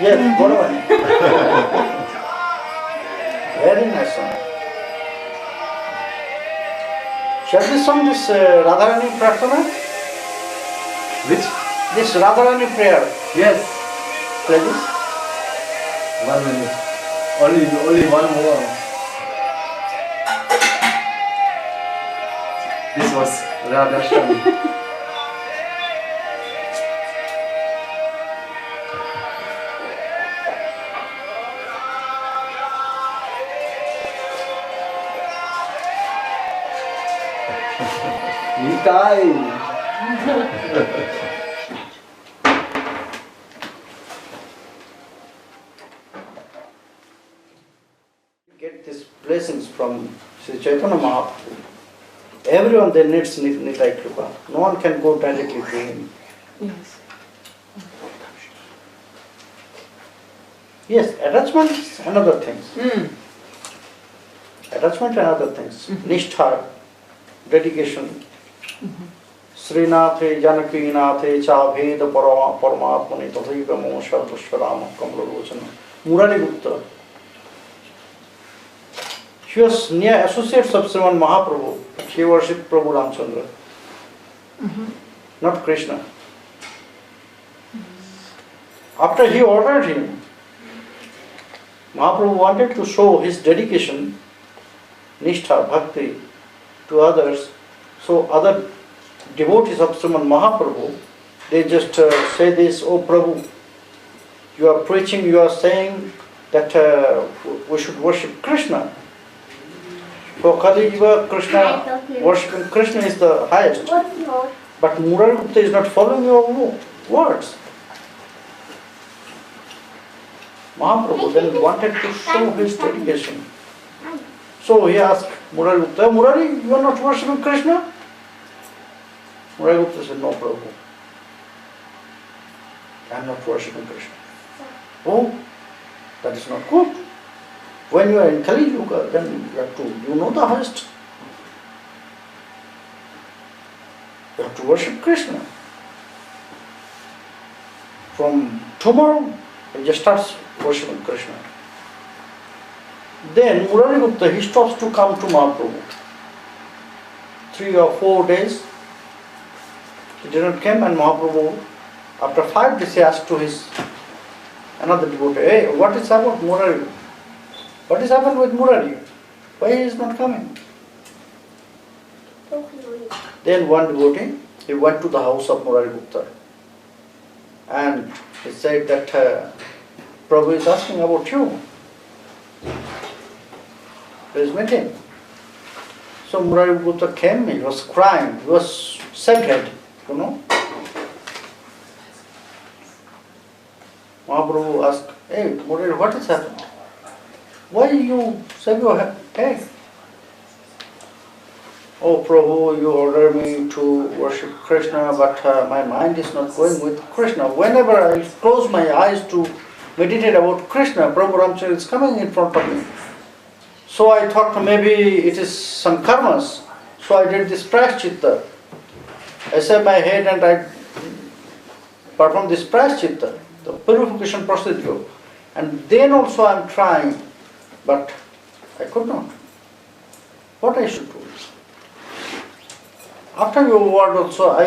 Yes, Gauravani. Very nice song. Shall we sing this Radharani Prarthana? Which? This Radharani prayer. Yes. Play this. 1 minute. Only one more. This was Radhashtami. Nitai! Get these blessings from Sri Chaitanya Mahaprabhu. Everyone there needs Nitai Kripa. No one can go directly to him. Yes. Yes, attachment is another thing. Attachment and other things. Nishtha, dedication. Srinathe Janaki Nathe Chaveda Paramatmani Tadhiva Mosha Pushparama Kamlarochana. Murari Gupta. She was near associates of Sriman Mahaprabhu. She worshipped Prabhu Ramchandra. Not Krishna. After he ordered him, Mahaprabhu wanted to show his dedication, Nishtha, Bhakti, to others. So other devotees of Sriman Mahaprabhu, they just say this, oh Prabhu, you are preaching, you are saying that we should worship Krishna. For Kali Yuga, Krishna, worshipping Krishna is the highest. But Murari Gupta is not following your words. Mahaprabhu then wanted to show his dedication. So he asked Murari Gupta, Murari, you are not worshipping Krishna? Murari Gupta said, no Prabhu. I am not worshipping Krishna. Oh, that is not good. When you are in Kali Yuga, then you have to, you know the highest. You have to worship Krishna. From tomorrow, he just starts worshipping Krishna. Then Murari Gupta, he stops to come to Mahaprabhu. 3 or 4 days, he didn't come, and Mahaprabhu, after 5 days, he asked to his another devotee, hey, what is about Murari? What is happened with Murari? Why he is not coming? Then one devotee, he went to the house of Murari Gupta, and he said that Prabhu is asking about you. Please meet him. So Murari Gupta came, he was crying, he was sad, you know. Mahaprabhu asked, hey Murari, what has happened? Why you shake your head? Oh Prabhu, you order me to worship Krishna, but my mind is not going with Krishna. Whenever I close my eyes to meditate about Krishna, Prabhu Ramchandra is coming in front of me. So I thought maybe it is some karmas. So I did this prashchitta. I set my head and I performed this prashchitta, the purification procedure. And then also I am trying, but I could not. What I should do? After your word also,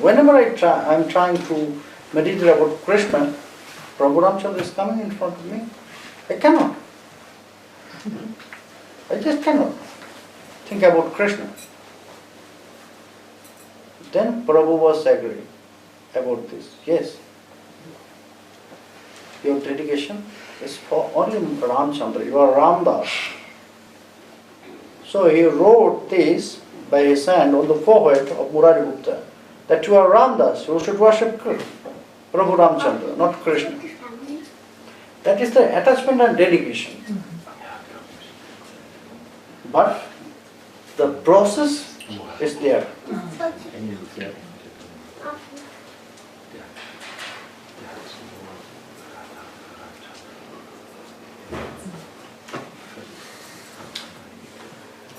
whenever I am trying to meditate about Krishna, Prabhu Ramchandra is coming in front of me. I cannot. I just cannot think about Krishna. Then Prabhu was angry about this. Yes, your dedication is for only Ramchandra. You are Ramdas. So he wrote this by his hand on the forehead of Murari Gupta, that you are Ramdas, you should worship Prabhu Ramchandra, not Krishna. That is the attachment and dedication. But the process is there.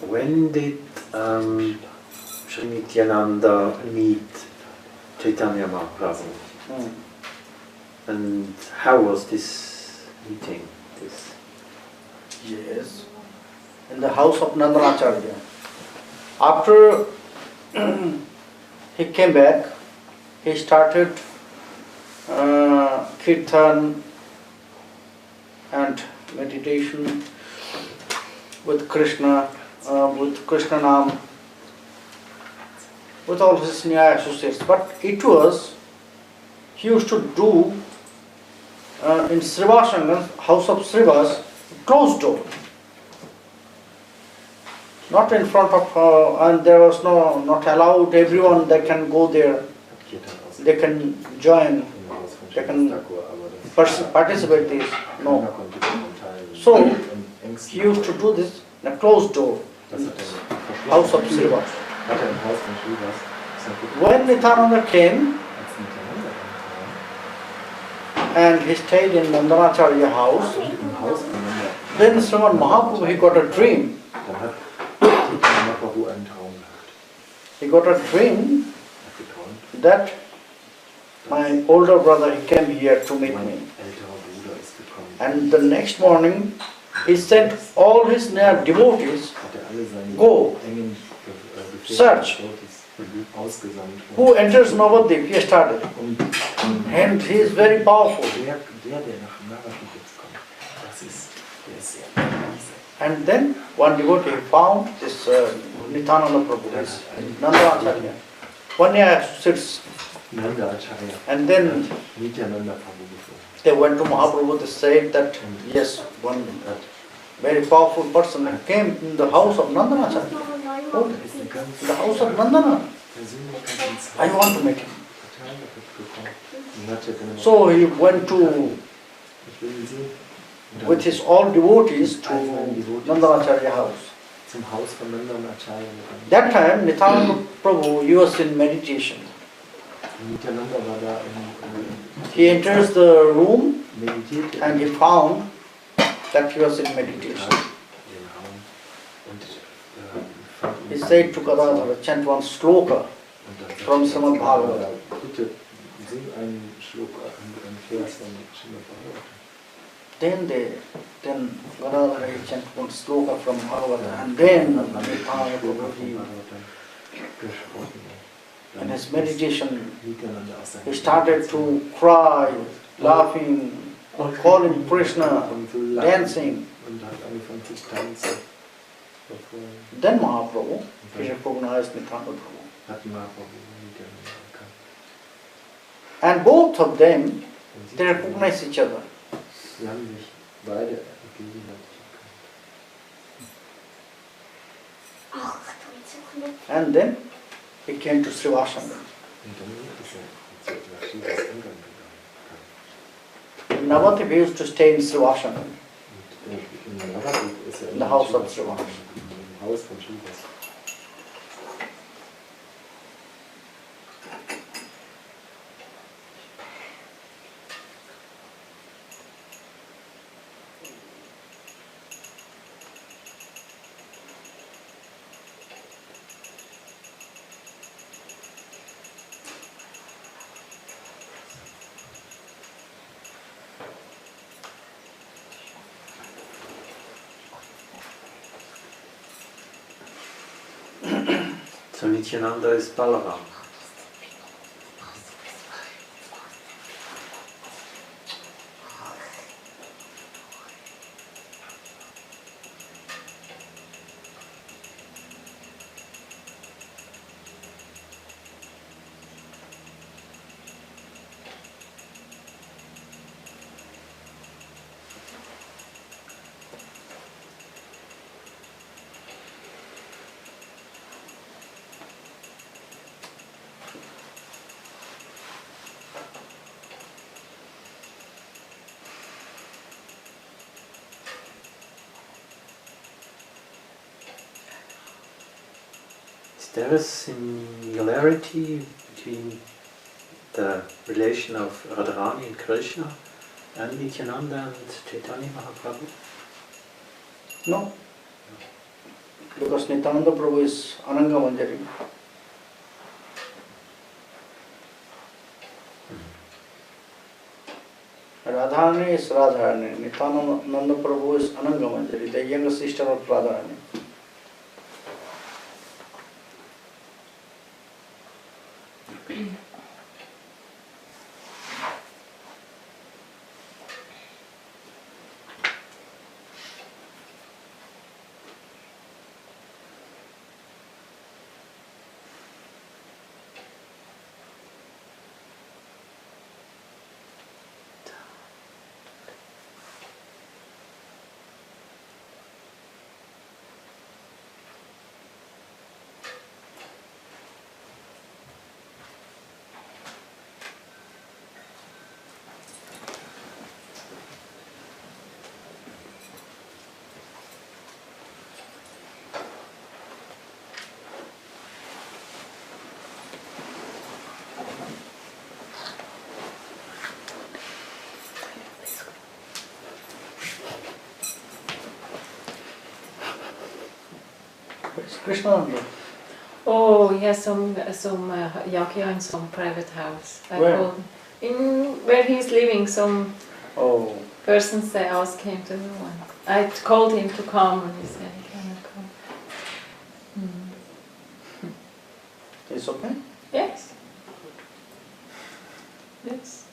When did Sri Nityananda meet Chaitanya Mahaprabhu? And how was this meeting? Yes, in the house of Nandanacharya. After he came back, he started kirtan and meditation with Krishna Nam, with all his Nyaya associates. But it was, he used to do in Srivas, house of Srivas, closed door. Not in front of, and there was not allowed everyone that can go there. They can join, they can participate this. No. So, he used to do this in a closed door, house of Srivas. When Nityananda came, and he stayed in Nandanacharya house, then Sriman Mahaprabhu, he got a dream. He got a dream that my older brother, he came here to meet me. And the next morning, he sent all his devotees, go, search. Who enters Navadvip yesterday? And he is very powerful. And then one devotee found this Nityananda Prabhu, this Nandanacharya. One year sits. And then they went to Mahaprabhu, they said that yes, one very powerful person came in the house of Nandanacharya. Oh, in the house of Nandana. I want to meet him. So he went to, with his all devotees, to Nandanacharya house. That time Nityananda Prabhu, he was in meditation. He enters the room and he found that he was in meditation. He said to Gadadhara, chant one sloka from Srimad Bhagavata. Then Gadadhara, he chanted one sloka from Bhagavata, and then in his meditation, he started to cry, laughing, calling Krishna, dancing. Then Mahaprabhu, he recognized Nityananda Prabhu. And both of them, they recognize each other. and then he came to Srivasana. In Navadvip he used to stay in Srivasana, in the house of Srivasana. So Nityananda is Balaram. Is there a similarity between the relation of Radharani and Krishna and Nityananda and Chaitanya Mahaprabhu? No, because Nityananda Prabhu is Ananga Manjari. Radharani is Radharani. Nityananda Prabhu is Ananga Manjari, the younger sister of Radharani. Krishnananda. Oh, he has some yagya in some private house. Where? Where he's living, some Oh, persons they asked him to do one. I called him to come and he said he cannot come. it's okay? Yes. Yes.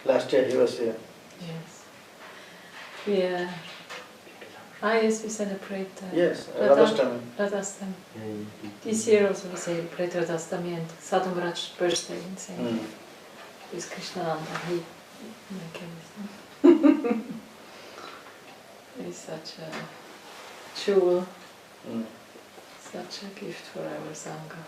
Last year he was here. Yes. Yeah. Yes, we celebrate Yes, Radhastami. Radhastami. This year also we celebrate Radhastami and Sadhumaraj's birthday in Sanga. With Krishnananda. He's such a jewel, such a gift for our Sangha.